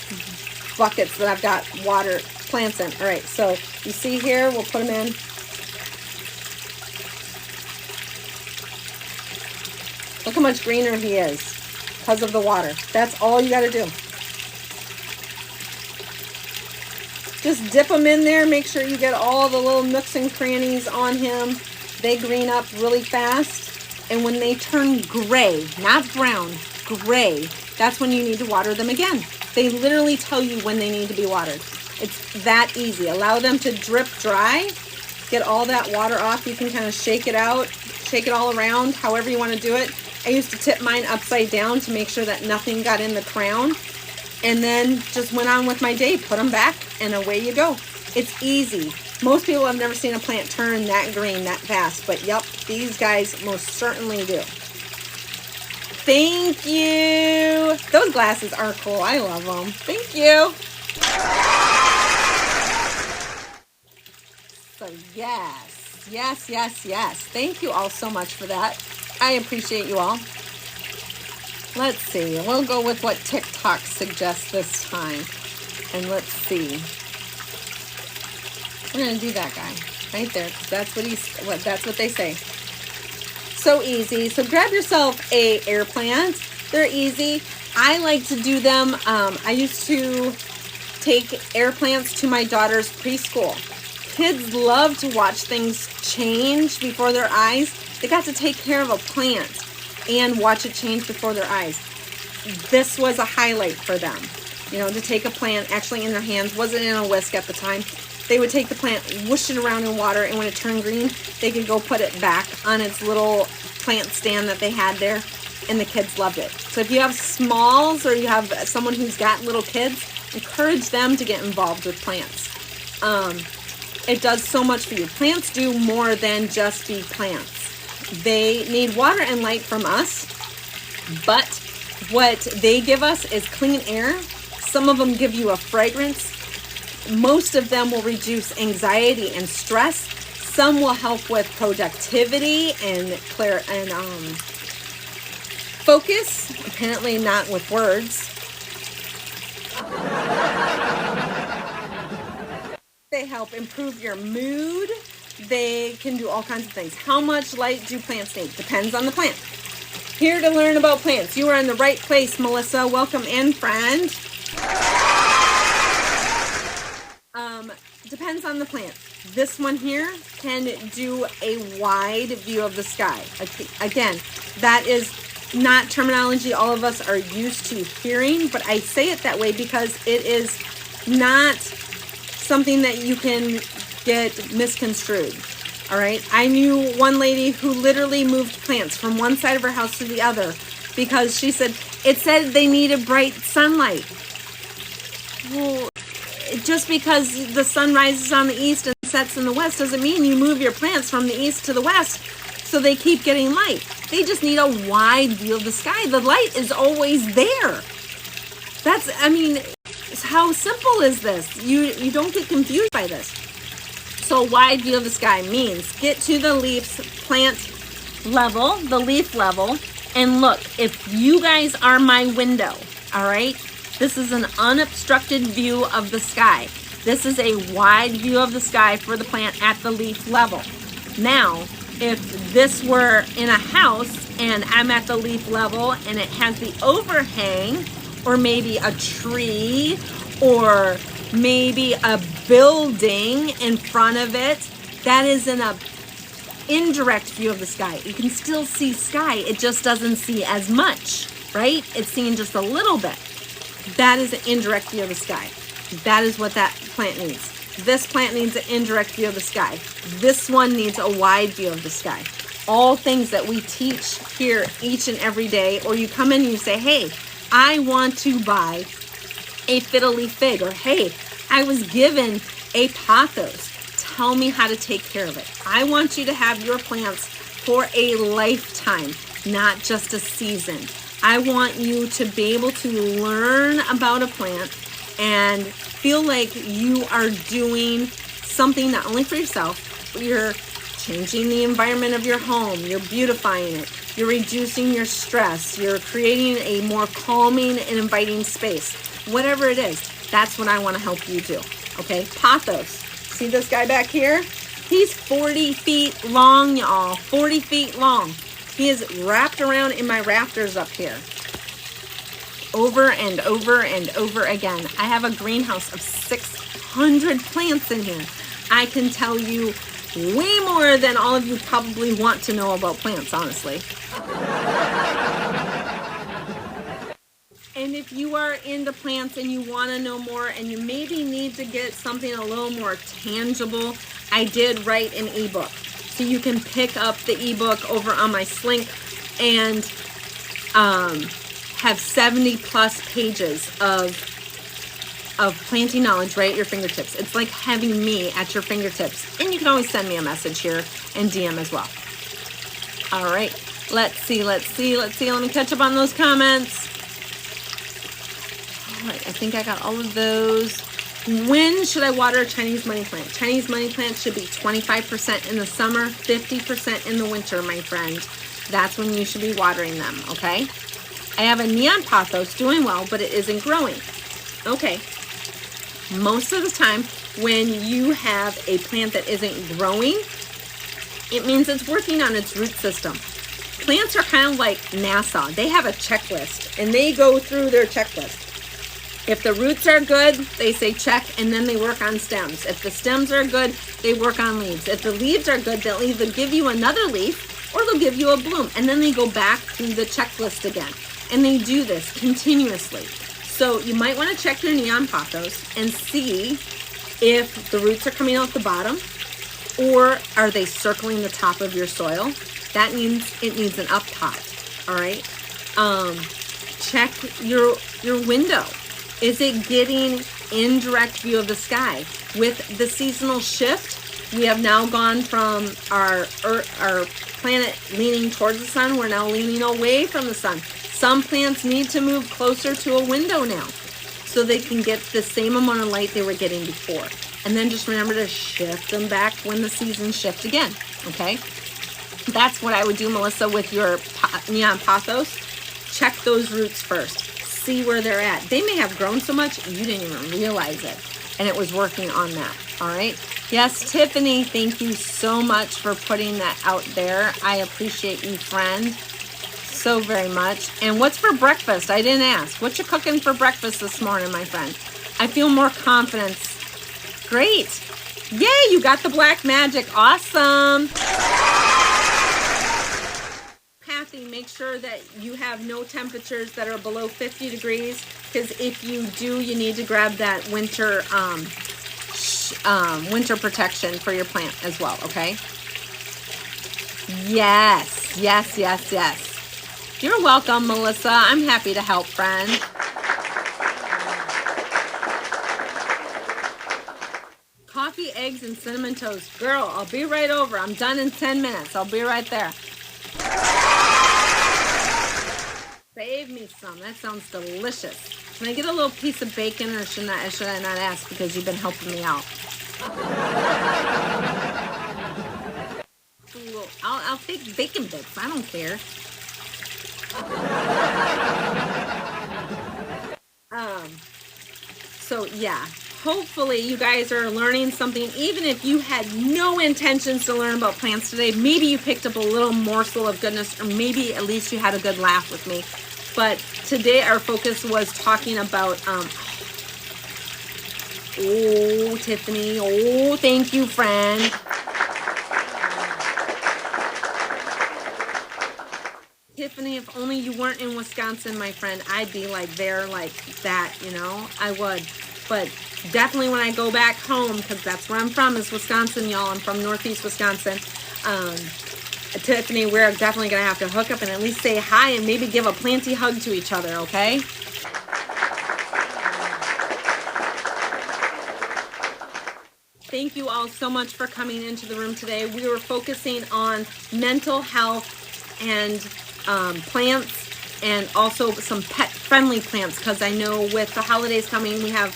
buckets that I've got water plants in. All right, so you see here, we'll put them in. Look how much greener he is because of the water. That's all you got to do. Just dip them in there. Make sure you get all the little nooks and crannies on him. They green up really fast. And when they turn gray, not brown, gray, that's when you need to water them again. They literally tell you when they need to be watered. It's that easy. Allow them to drip dry. Get all that water off. You can kind of shake it out, shake it all around, however you want to do it. I used to tip mine upside down to make sure that nothing got in the crown. And then just went on with my day, put them back, and away you go. It's easy. Most people have never seen a plant turn that green that fast, but yep, these guys most certainly do. Thank you. Those glasses are cool. I love them. Thank you. So yes. Thank you all so much for that. I appreciate you all. Let's see. We'll go with what TikTok suggests this time. And let's see. We're going to do that guy right there. That's what they say. So easy. So grab yourself a air plant. They're easy. I like to do them. I used to take air plants to my daughter's preschool. Kids love to watch things change before their eyes. They got to take care of a plant and watch it change before their eyes. This was a highlight for them. You know, to take a plant actually in their hands, wasn't in a whisk at the time. They would take the plant, whoosh it around in water, and when it turned green, they could go put it back on its little plant stand that they had there, and the kids loved it. So if you have smalls or you have someone who's got little kids, encourage them to get involved with plants. It does so much for you. Plants do more than just be plants. They need water and light from us, but what they give us is clean air. Some of them give you a fragrance. Most of them will reduce anxiety and stress. Some will help with productivity and focus. Apparently not with words. They help improve your mood. They can do all kinds of things. How much light do plants need? Depends on the plant. Here to learn about plants. You are in the right place, Melissa. Welcome in, friend. Depends on the plant. This one here can do a wide view of the sky. Again, that is not terminology all of us are used to hearing, but I say it that way because it is not something that you can get misconstrued. All right. I knew one lady who literally moved plants from one side of her house to the other because she said it said they needed bright sunlight. Well, just because the sun rises on the east and sets in the west doesn't mean you move your plants from the east to the west so they keep getting light. They just need a wide view of the sky. The light is always there. How simple is this? You don't get confused by this. So wide view of the sky means get to the plant level, the leaf level, and look, if you guys are my window, all right? This is an unobstructed view of the sky. This is a wide view of the sky for the plant at the leaf level. Now, if this were in a house and I'm at the leaf level and it has the overhang, or maybe a tree, or maybe a building in front of it, that is in a indirect view of the sky. You can still see sky, it just doesn't see as much, right? It's seeing just a little bit. That is an indirect view of the sky. That is what that plant needs. This plant needs an indirect view of the sky. This one needs a wide view of the sky. All things that we teach here each and every day, or you come in and you say, hey, I want to buy a fiddly fig, or hey, I was given a pothos. Tell me how to take care of it. I want you to have your plants for a lifetime, not just a season. I want you to be able to learn about a plant and feel like you are doing something not only for yourself, but you're changing the environment of your home, you're beautifying it, you're reducing your stress, you're creating a more calming and inviting space. Whatever it is, that's what I want to help you do. Okay, pothos. See this guy back here? He's 40 feet long, y'all. 40 feet long. He is wrapped around in my rafters up here. Over and over and over again. I have a greenhouse of 600 plants in here. I can tell you way more than all of you probably want to know about plants, honestly. And if you are into plants and you want to know more and you maybe need to get something a little more tangible, I did write an ebook. So you can pick up the ebook over on my Slink and have 70 plus pages of planting knowledge right at your fingertips. It's like having me at your fingertips. And you can always send me a message here and DM as well. All right, let's see. Let me catch up on those comments. All right, I think I got all of those. When should I water a Chinese money plant? Chinese money plants should be 25% in the summer, 50% in the winter, my friend. That's when you should be watering them, okay? I have a neon pothos doing well, but it isn't growing. Okay. Most of the time, when you have a plant that isn't growing, it means it's working on its root system. Plants are kind of like NASA. They have a checklist, and they go through their checklist. If the roots are good, they say check, and then they work on stems. If the stems are good, they work on leaves. If the leaves are good, they'll either give you another leaf or they'll give you a bloom, and then they go back through the checklist again. And they do this continuously. So you might want to check your neon pothos and see if the roots are coming out the bottom or are they circling the top of your soil. That means it needs an up pot, all right? Check your window. Is it getting indirect view of the sky? With the seasonal shift, we have now gone from our planet leaning towards the sun. We're now leaning away from the sun. Some plants need to move closer to a window now so they can get the same amount of light they were getting before. And then just remember to shift them back when the seasons shift again, okay? That's what I would do, Melissa, with your neon pothos. Check those roots first. See where they're at. They may have grown so much you didn't even realize it, and it was working on that, all right? Yes, Tiffany, thank you so much for putting that out there. I appreciate you, friend, so very much. And what's for breakfast? I didn't ask. What you cooking for breakfast this morning, my friend? I feel more confidence. Great. Yay, you got the black magic. Awesome. Kathy, make sure that you have no temperatures that are below 50 degrees, because if you do, you need to grab that winter winter protection for your plant as well, okay? Yes, yes, yes, yes. You're welcome, Melissa. I'm happy to help, friend. Coffee, eggs, and cinnamon toast. Girl, I'll be right over. I'm done in 10 minutes. I'll be right there. Save me some. That sounds delicious. Can I get a little piece of bacon, or should I not ask because you've been helping me out? I'll take bacon bits. I don't care. So yeah, hopefully you guys are learning something. Even if you had no intentions to learn about plants today, maybe you picked up a little morsel of goodness, or maybe at least you had a good laugh with me. But today our focus was talking about, oh, Tiffany, oh, thank you, friend. Tiffany, if only you weren't in Wisconsin, my friend, I'd be like there like that, you know, I would. But definitely when I go back home, because that's where I'm from, is Wisconsin, y'all. I'm from Northeast Wisconsin. Tiffany, we're definitely going to have to hook up and at least say hi and maybe give a planty hug to each other, okay? Thank you all so much for coming into the room today. We were focusing on mental health and plants, and also some pet-friendly plants, because I know with the holidays coming, we have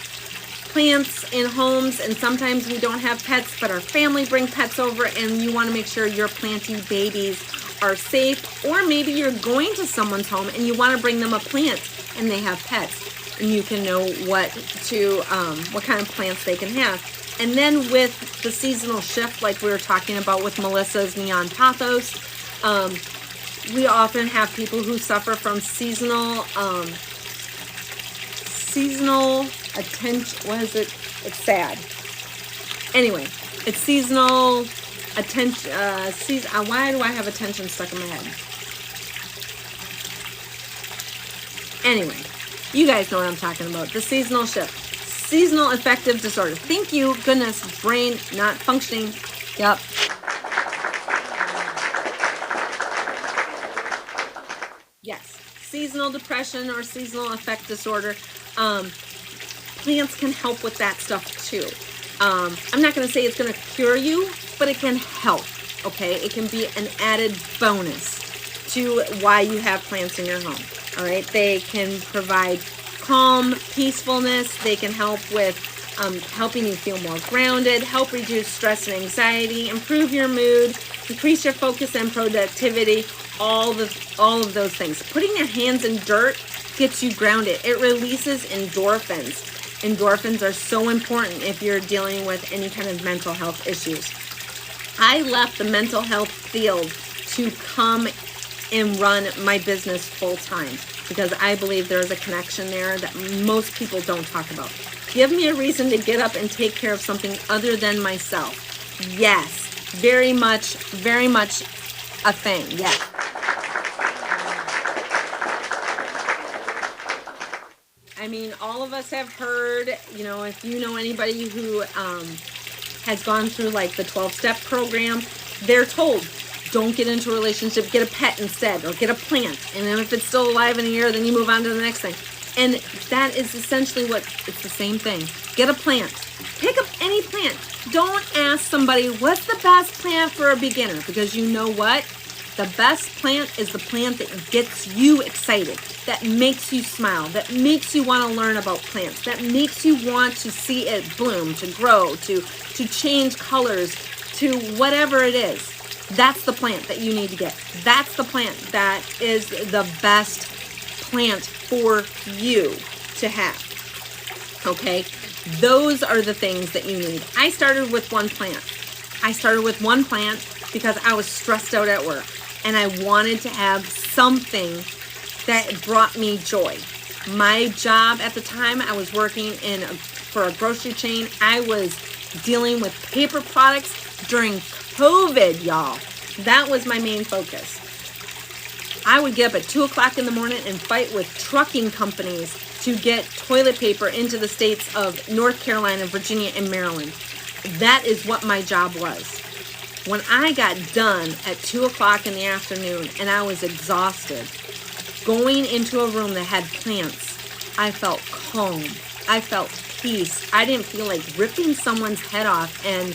plants in homes, and sometimes we don't have pets, but our family bring pets over, and you want to make sure your planty babies are safe. Or maybe you're going to someone's home and you want to bring them a plant and they have pets, and you can know what kind of plants they can have. And then with the seasonal shift, like we were talking about with Melissa's Neon Pathos, we often have people who suffer from seasonal attention. What is it? It's sad. Anyway, it's seasonal attention. Why do I have attention stuck in my head? Anyway, you guys know what I'm talking about. The seasonal shift. Seasonal affective disorder. Thank you, goodness, brain not functioning. Yep. Yes, seasonal depression or seasonal affect disorder. Plants can help with that stuff too. I'm not going to say it's going to cure you, but it can help, okay? It can be an added bonus to why you have plants in your home, all right? They can provide calm, peacefulness. They can help with helping you feel more grounded, help reduce stress and anxiety, improve your mood, increase your focus and productivity, all of those things. Putting your hands in dirt gets you grounded. It releases endorphins. Endorphins are so important if you're dealing with any kind of mental health issues. I left the mental health field to come and run my business full time because I believe there's a connection there that most people don't talk about. Give me a reason to get up and take care of something other than myself. Yes, very much a thing. Yes. I mean, all of us have heard, you know, if you know anybody who has gone through like the 12-step program, they're told, don't get into a relationship, get a pet instead, or get a plant. And then if it's still alive in a year, then you move on to the next thing. And that is essentially it's the same thing. Get a plant. Pick up any plant. Don't ask somebody, what's the best plant for a beginner? Because you know what? The best plant is the plant that gets you excited, that makes you smile, that makes you want to learn about plants, that makes you want to see it bloom, to grow, to change colors, to whatever it is. That's the plant that you need to get. That's the plant that is the best plant for you to have. Okay? Those are the things that you need. I started with one plant. Because I was stressed out at work and I wanted to have something that brought me joy. My job at the time, I was working for a grocery chain. I was dealing with paper products during COVID, y'all. That was my main focus. I would get up at 2 o'clock in the morning and fight with trucking companies to get toilet paper into the states of North Carolina, Virginia, and Maryland. That is what my job was. When I got done at 2 o'clock in the afternoon and I was exhausted, going into a room that had plants, I felt calm. I felt peace. I didn't feel like ripping someone's head off and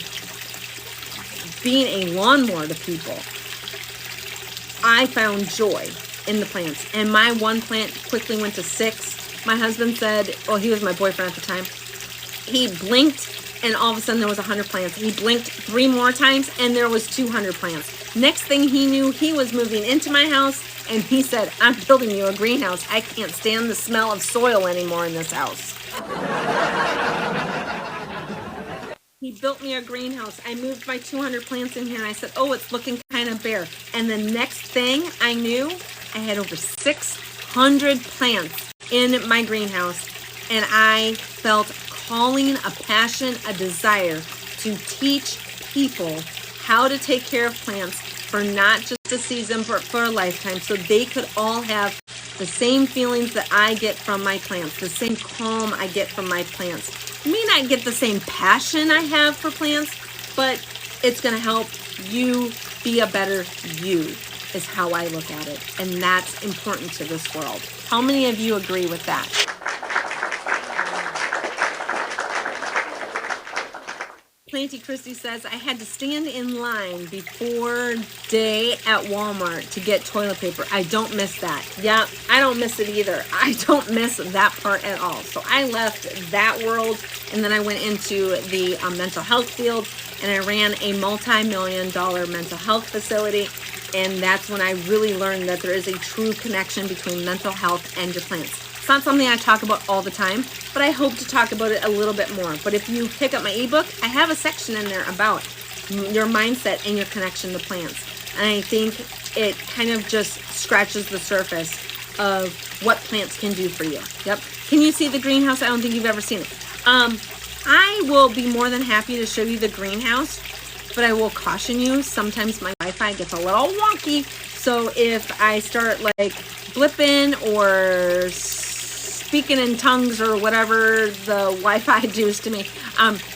being a lawnmower to people. I found joy in the plants. And my one plant quickly went to 6. My husband said, well, he was my boyfriend at the time. He blinked and all of a sudden there was 100 plants. He blinked 3 more times and there was 200 plants. Next thing he knew, he was moving into my house And he said, I'm building you a greenhouse. I can't stand the smell of soil anymore in this house. He built me a greenhouse. I moved my 200 plants in here and I said, oh, it's looking kind of bare. And the next thing I knew, I had over 600 plants in my greenhouse. And I felt calling, a passion, a desire to teach people how to take care of plants for not just a season, but for a lifetime, so they could all have the same feelings that I get from my plants, the same calm I get from my plants. You may not get the same passion I have for plants, but it's going to help you be a better you, is how I look at it. And that's important to this world. How many of you agree with that? Planty Christie says, I had to stand in line before day at Walmart to get toilet paper. I don't miss that. Yeah, I don't miss it either. I don't miss that part at all. So I left that world and then I went into the mental health field and I ran a multi-million-dollar mental health facility. And that's when I really learned that there is a true connection between mental health and your plants. It's not something I talk about all the time, but I hope to talk about it a little bit more. But if you pick up my ebook, I have a section in there about your mindset and your connection to plants. And I think it kind of just scratches the surface of what plants can do for you. Yep. Can you see the greenhouse? I don't think you've ever seen it. I will be more than happy to show you the greenhouse, but I will caution you, sometimes my Wi-Fi gets a little wonky. So if I start like blipping or speaking in tongues or whatever the Wi-Fi does to me,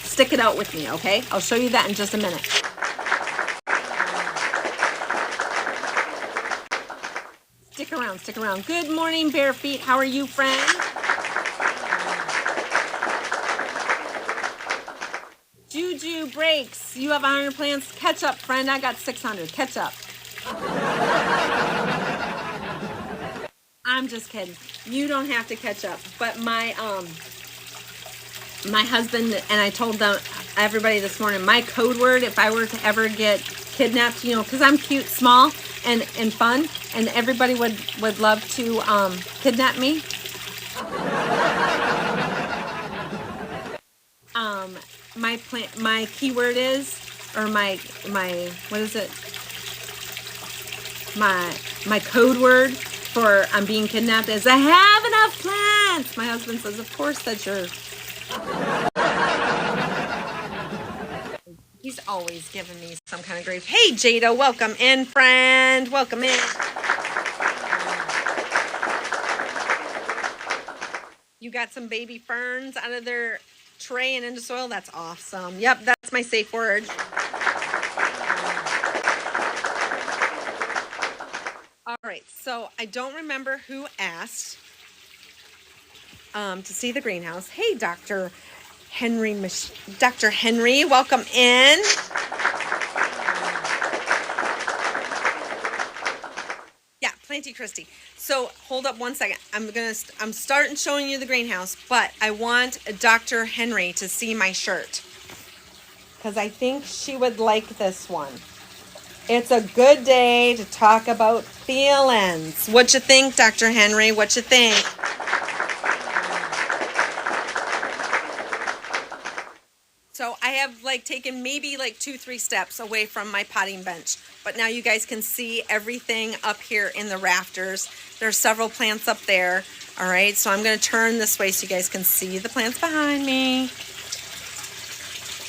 stick it out with me, okay? I'll show you that in just a minute. Stick around, stick around. Good morning, Bare Feet. How are you, friend? Juju Breaks. You have 100 plants. Catch up, friend. I got 600. Catch up. I'm just kidding. You don't have to catch up. But my husband and I told them, everybody this morning, my code word, if I were to ever get kidnapped, you know, because I'm cute, small, and fun, and everybody would love to kidnap me. My keyword is, or my what is it? My code word for I'm being kidnapped is I have enough plants. My husband says, of course that's yours. He's always giving me some kind of grief. Hey, Jada, welcome in, friend. Welcome in. You got some baby ferns out of their tray and into soil. That's awesome. Yep, that's my safe word. All right, so I don't remember who asked to see the greenhouse. Hey, Dr. Henry, welcome in. Yeah, Planty Christie. So hold up one second. I'm starting showing you the greenhouse, but I want Dr. Henry to see my shirt because I think she would like this one. It's a good day to talk about feelings. What you think, Dr. Henry? What you think? So I have taken maybe 2-3 steps away from my potting bench, but now you guys can see everything up here in the rafters. There's several plants up there. All right, so I'm going to turn this way so you guys can see the plants behind me.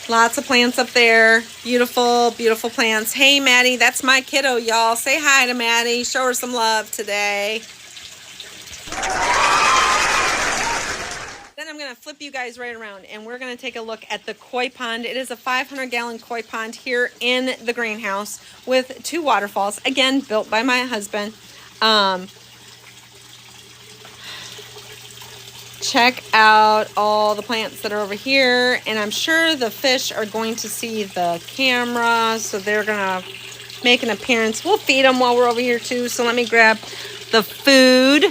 Lots of plants up there. Beautiful, beautiful plants. Hey, Maddie, that's my kiddo, y'all. Say hi to Maddie. Show her some love today. Then I'm going to flip you guys right around, and we're going to take a look at the koi pond. It is a 500-gallon koi pond here in the greenhouse with 2 waterfalls, again, built by my husband. Check out all the plants that are over here, and I'm sure the fish are going to see the camera, so they're going to make an appearance. We'll feed them while we're over here, too, so let me grab the food.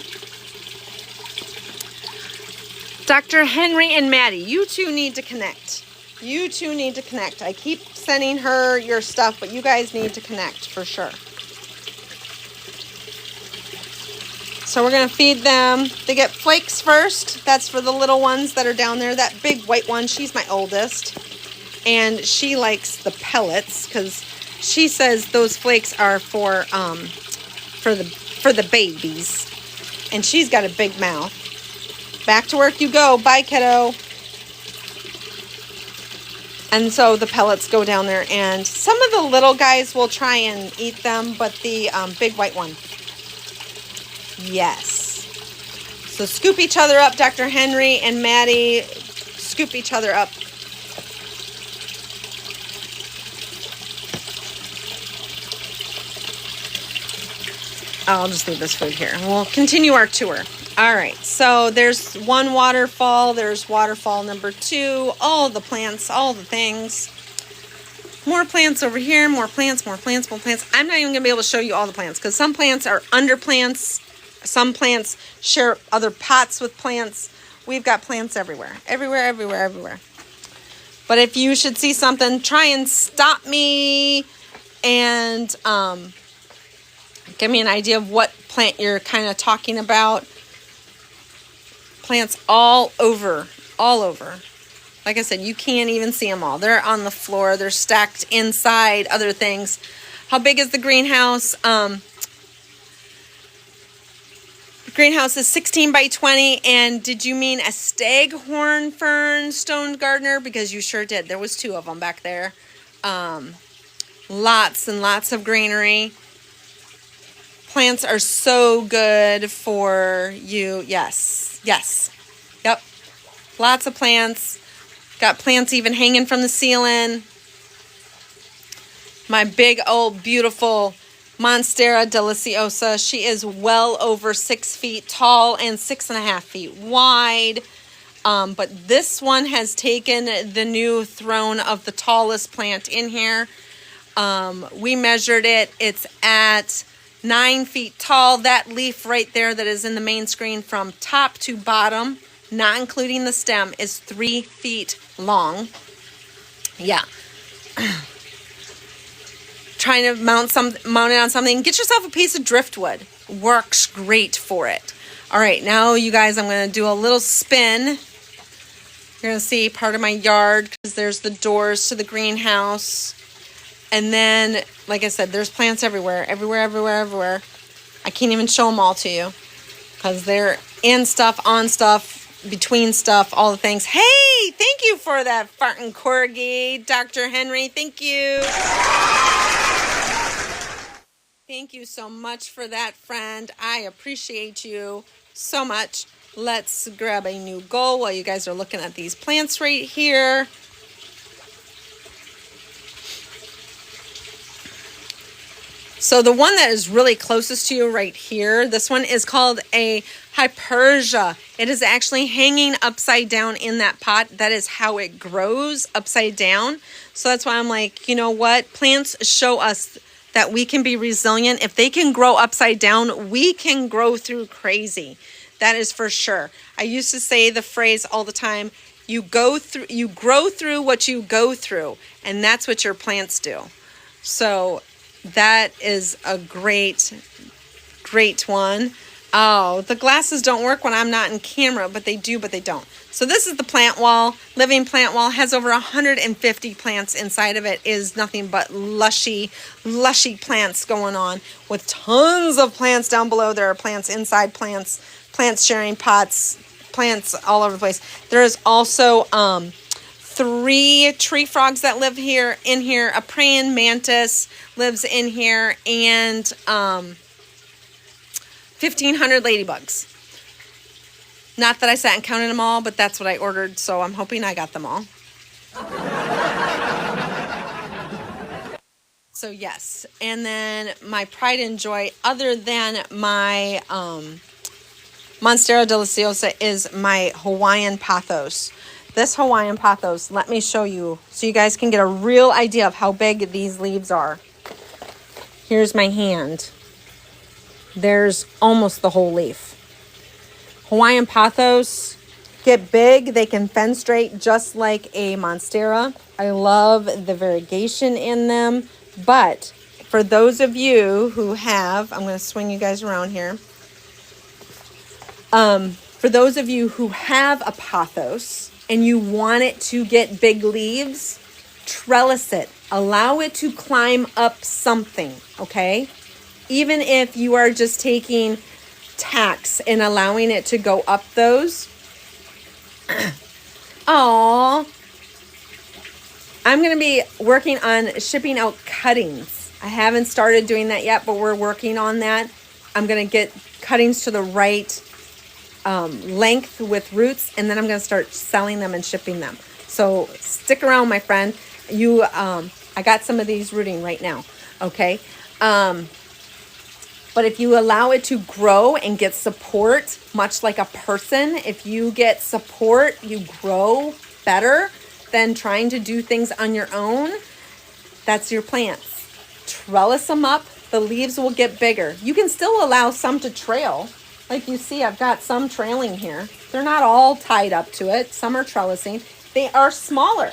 Dr. Henry and Maddie, you two need to connect. You two need to connect. I keep sending her your stuff, but you guys need to connect for sure. So we're going to feed them. They get flakes first. That's for the little ones that are down there. That big white one, she's my oldest. And she likes the pellets because she says those flakes are for the babies. And she's got a big mouth. Back to work you go. Bye, kiddo. And so the pellets go down there. And some of the little guys will try and eat them, but the big white one, yes. So scoop each other up. Dr. Henry and Maddie scoop each other up. I'll just leave this food here. We'll continue our tour. All right. So there's one waterfall. There's waterfall number 2. All the plants, all the things. More plants over here. More plants, more plants, more plants. I'm not even going to be able to show you all the plants because some plants are under plants. Some plants share other pots with plants. We've got plants everywhere. Everywhere, everywhere, everywhere. But if you should see something, try and stop me and give me an idea of what plant you're kind of talking about. Plants all over, all over. Like I said, you can't even see them all. They're on the floor. They're stacked inside other things. How big is the greenhouse? The greenhouse is 16 by 20. And did you mean a staghorn fern stone gardener? Because you sure did. There was 2 of them back there. Lots and lots of greenery. Plants are so good for you. Yes. Yes. Yep. Lots of plants. Got plants even hanging from the ceiling. My big old beautiful Monstera deliciosa. She is well over 6 feet tall and 6.5 feet wide. But this one has taken the new throne of the tallest plant in here. We measured it. It's at 9 feet tall. That leaf right there that is in the main screen from top to bottom, not including the stem, is 3 feet long. Yeah. Trying to mount it on something. Get yourself a piece of driftwood. Works great for it. All right, now you guys, I'm going to do a little spin. You're going to see part of my yard because there's the doors to the greenhouse. And then, like I said, there's plants everywhere, everywhere, everywhere, everywhere. I can't even show them all to you because they're in stuff, on stuff, between stuff, all the things. Hey, thank you for that farting corgi, Dr. Henry. Thank you. Thank you so much for that, friend. I appreciate you so much. Let's grab a new goal while you guys are looking at these plants right here. So the one that is really closest to you right here, this one is called a hypersia. It is actually hanging upside down in that pot. That is how it grows, upside down. So that's why I'm like, you know what? Plants show us that we can be resilient. If they can grow upside down, we can grow through crazy. That is for sure. I used to say the phrase all the time, you grow through what you go through. And that's what your plants do. So that is a great one. Oh, the glasses don't work when I'm not in camera, but they do, but they don't. So this is the plant wall. Living plant wall has over 150 plants inside of it. Is nothing but lushy plants going on with tons of plants down below. There are plants inside plants sharing pots, plants all over the place. There is also 3 tree frogs that live in here. A praying mantis lives in here, and 1,500 ladybugs. Not that I sat and counted them all, but that's what I ordered, so I'm hoping I got them all. So yes, and then my pride and joy, other than my Monstera deliciosa, is my Hawaiian pothos. This Hawaiian pothos, let me show you so you guys can get a real idea of how big these leaves are. Here's my hand. There's almost the whole leaf. Hawaiian pothos get big. They can fenestrate just like a Monstera. I love the variegation in them. But for those of you who have, I'm going to swing you guys around here. For those of you who have a pothos and you want it to get big leaves, trellis it. Allow it to climb up something, okay? Even if you are just taking tacks and allowing it to go up those. Aww. I'm going to be working on shipping out cuttings. I haven't started doing that yet, but we're working on that. I'm going to get cuttings to the right length with roots, and then I'm going to start selling them and shipping them. So stick around, my friend. I got some of these rooting right now, okay? But if you allow it to grow and get support, much like a person, if you get support, you grow better than trying to do things on your own. That's your plants. Trellis them up. The leaves will get bigger. You can still allow some to trail. Like you see, I've got some trailing here. They're not all tied up to it. Some are trellising. They are smaller,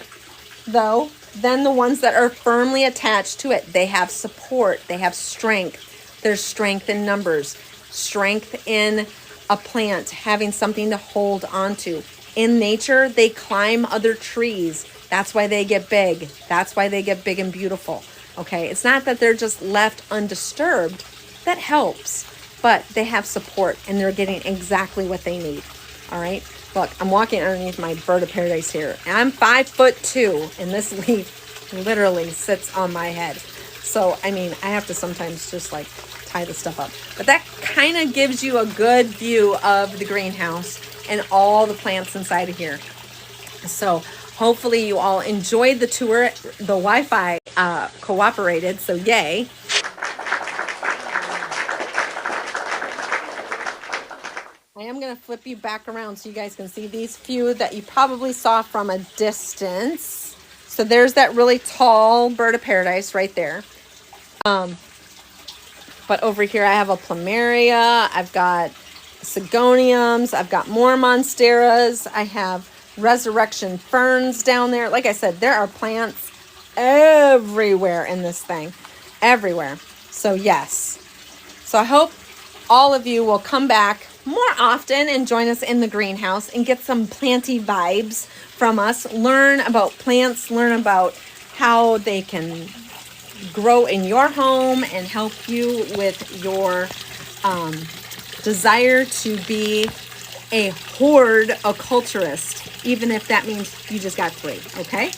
though, than the ones that are firmly attached to it. They have support. They have strength. There's strength in numbers. Strength in a plant, having something to hold onto. In nature, they climb other trees. That's why they get big. That's why they get big and beautiful. Okay, it's not that they're just left undisturbed. That helps, but they have support and they're getting exactly what they need. All right, look, I'm walking underneath my bird of paradise here. And I'm 5'2", and this leaf literally sits on my head. So, I mean, I have to sometimes just like tie the stuff up. But that kind of gives you a good view of the greenhouse and all the plants inside of here. So hopefully you all enjoyed the tour. The Wi-Fi cooperated, so yay. I am going to flip you back around so you guys can see these few that you probably saw from a distance. So there's that really tall bird of paradise right there. But over here I have a plumeria. I've got sigoniums. I've got more monsteras. I have resurrection ferns down there. Like I said, there are plants everywhere in this thing. Everywhere. So yes. So I hope all of you will come back more often and join us in the greenhouse and get some planty vibes from us. Learn about plants. Learn about how they can grow in your home and help you with your desire to be a horde occulturist, even if that means you just got 3, okay?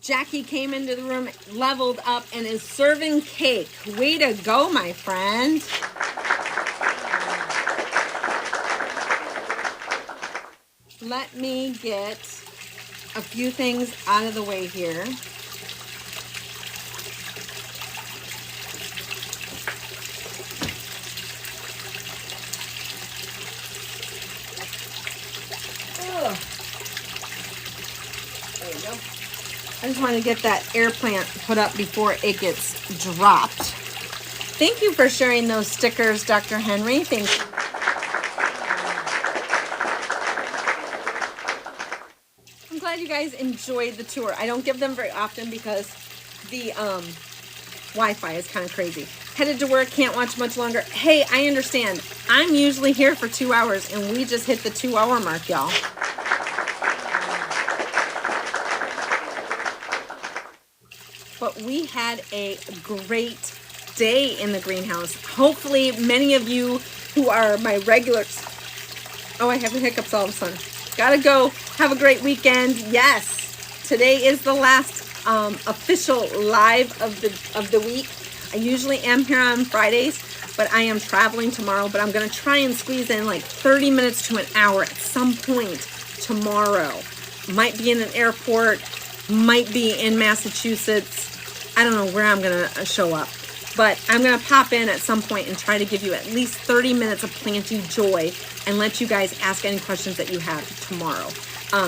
Jackie came into the room, leveled up, and is serving cake. Way to go, my friend. Let me get a few things out of the way here. Ugh. There you go. I just want to get that air plant put up before it gets dropped. Thank you for sharing those stickers, Dr. Henry. Thank you. I'm glad you guys enjoyed the tour. I don't give them very often because the Wi-Fi is kind of crazy. Headed to work, can't watch much longer. Hey, I understand. I'm usually here for 2 hours and we just hit the 2-hour mark, y'all. But we had a great day in the greenhouse. Hopefully many of you who are my regulars. Oh, I have the hiccups all of a sudden. Gotta go. Have a great weekend. Yes, today is the last official live of the week. I usually am here on Fridays, but I am traveling tomorrow. But I'm gonna try and squeeze in like 30 minutes to an hour at some point tomorrow. Might be in an airport, might be in Massachusetts. I don't know where I'm gonna show up, but I'm gonna pop in at some point and try to give you at least 30 minutes of planting joy and let you guys ask any questions that you have tomorrow.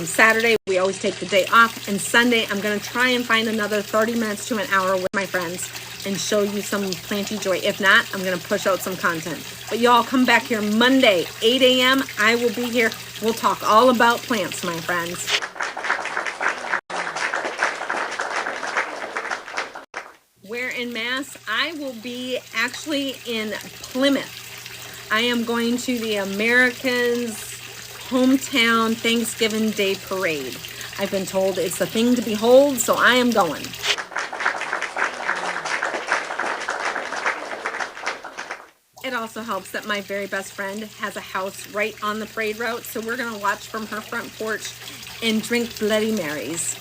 Saturday, we always take the day off, and Sunday, I'm gonna try and find another 30 minutes to an hour with my friends and show you some planting joy. If not, I'm gonna push out some content. But y'all come back here Monday, 8 a.m. I will be here. We'll talk all about plants, my friends. Wearing masks. class, I will be actually in Plymouth. I am going to the Americans' hometown Thanksgiving Day parade. I've been told it's a thing to behold, so I am going. It also helps that my very best friend has a house right on the parade route, so we're going to watch from her front porch and drink Bloody Marys.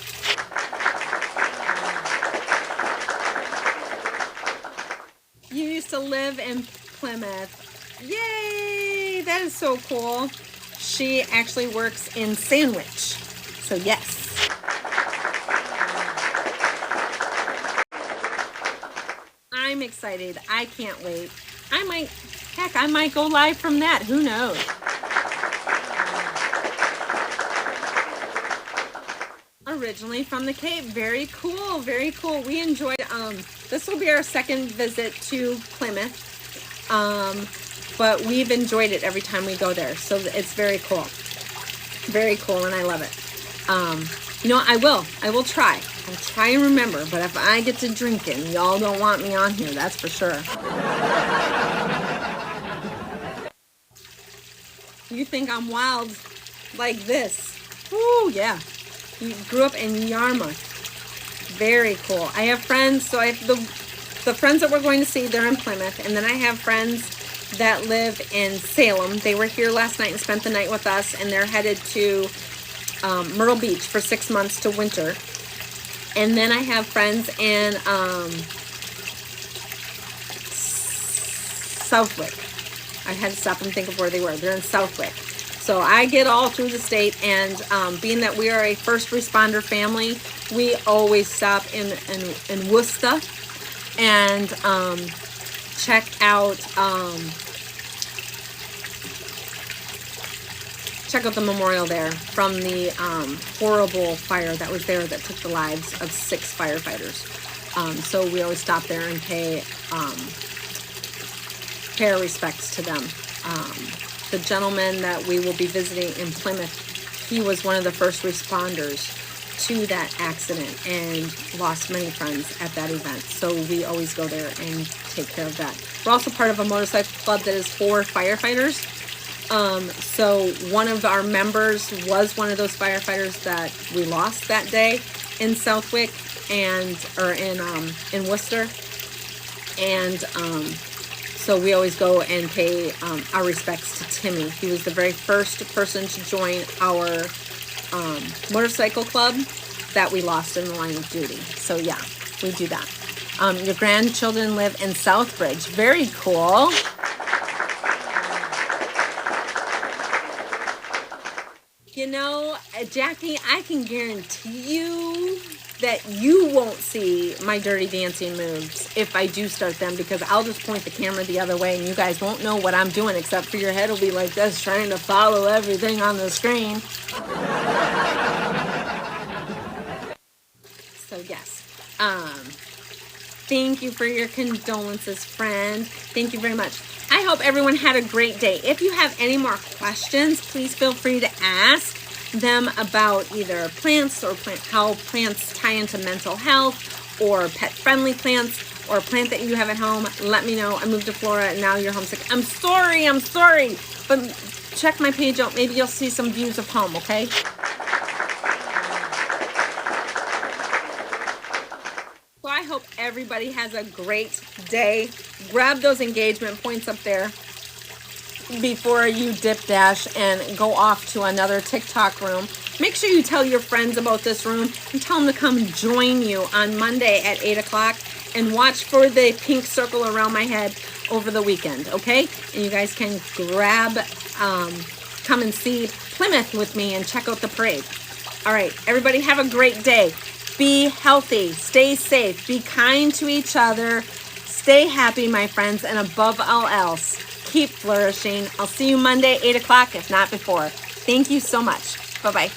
You used to live in Plymouth. Yay! That is so cool. She actually works in Sandwich. So yes. I'm excited. I can't wait. I might go live from that. Who knows? Originally from the Cape. Very cool. Very cool. We enjoyed, this will be our second visit to Plymouth. But we've enjoyed it every time we go there. So it's very cool. Very cool, and I love it. You know, I will try. I'll try and remember, but if I get to drinking, y'all don't want me on here, that's for sure. You think I'm wild like this? Ooh, yeah. You grew up in Yarmouth. Very cool. I have friends, so I have the friends that we're going to see, they're in Plymouth, and then I have friends that live in Salem. They were here last night and spent the night with us, and they're headed to Myrtle Beach for 6 months to winter. And then I have friends in Southwick. I had to stop and think of where they were. They're in Southwick. So I get all through the state, and being that we are a first responder family, we always stop in Worcester and check out the memorial there from the horrible fire that was there that took the lives of 6 firefighters. So we always stop there and pay our respects to them. The gentleman that we will be visiting in Plymouth, he was one of the first responders to that accident and lost many friends at that event. So we always go there and take care of that. We're also part of a motorcycle club that is for firefighters. So one of our members was one of those firefighters that we lost that day in Southwick or in Worcester. And so we always go and pay our respects to Timmy. He was the very first person to join our motorcycle club that we lost in the line of duty. So yeah, we do that. Your grandchildren live in Southbridge. Very cool. You know, Jackie, I can guarantee you that you won't see my dirty dancing moves if I do start them, because I'll just point the camera the other way and you guys won't know what I'm doing, except for your head will be like this, trying to follow everything on the screen. So yes, thank you for your condolences, friend. Thank you very much. I hope everyone had a great day. If you have any more questions, please feel free to ask them about either plants or how plants tie into mental health, or pet-friendly plants, or a plant that you have at home. Let me know. I moved to Florida and now you're homesick. I'm sorry. But check my page out. Maybe you'll see some views of home, okay? So I hope everybody has a great day. Grab those engagement points up there before you dip dash and go off to another TikTok room. Make sure you tell your friends about this room and tell them to come join you on Monday at 8 o'clock and watch for the pink circle around my head over the weekend, okay? And you guys can come and see Plymouth with me and check out the parade. All right, everybody have a great day. Be healthy, stay safe, be kind to each other, stay happy, my friends, and above all else, keep flourishing. I'll see you Monday, 8 o'clock, if not before. Thank you so much. Bye-bye.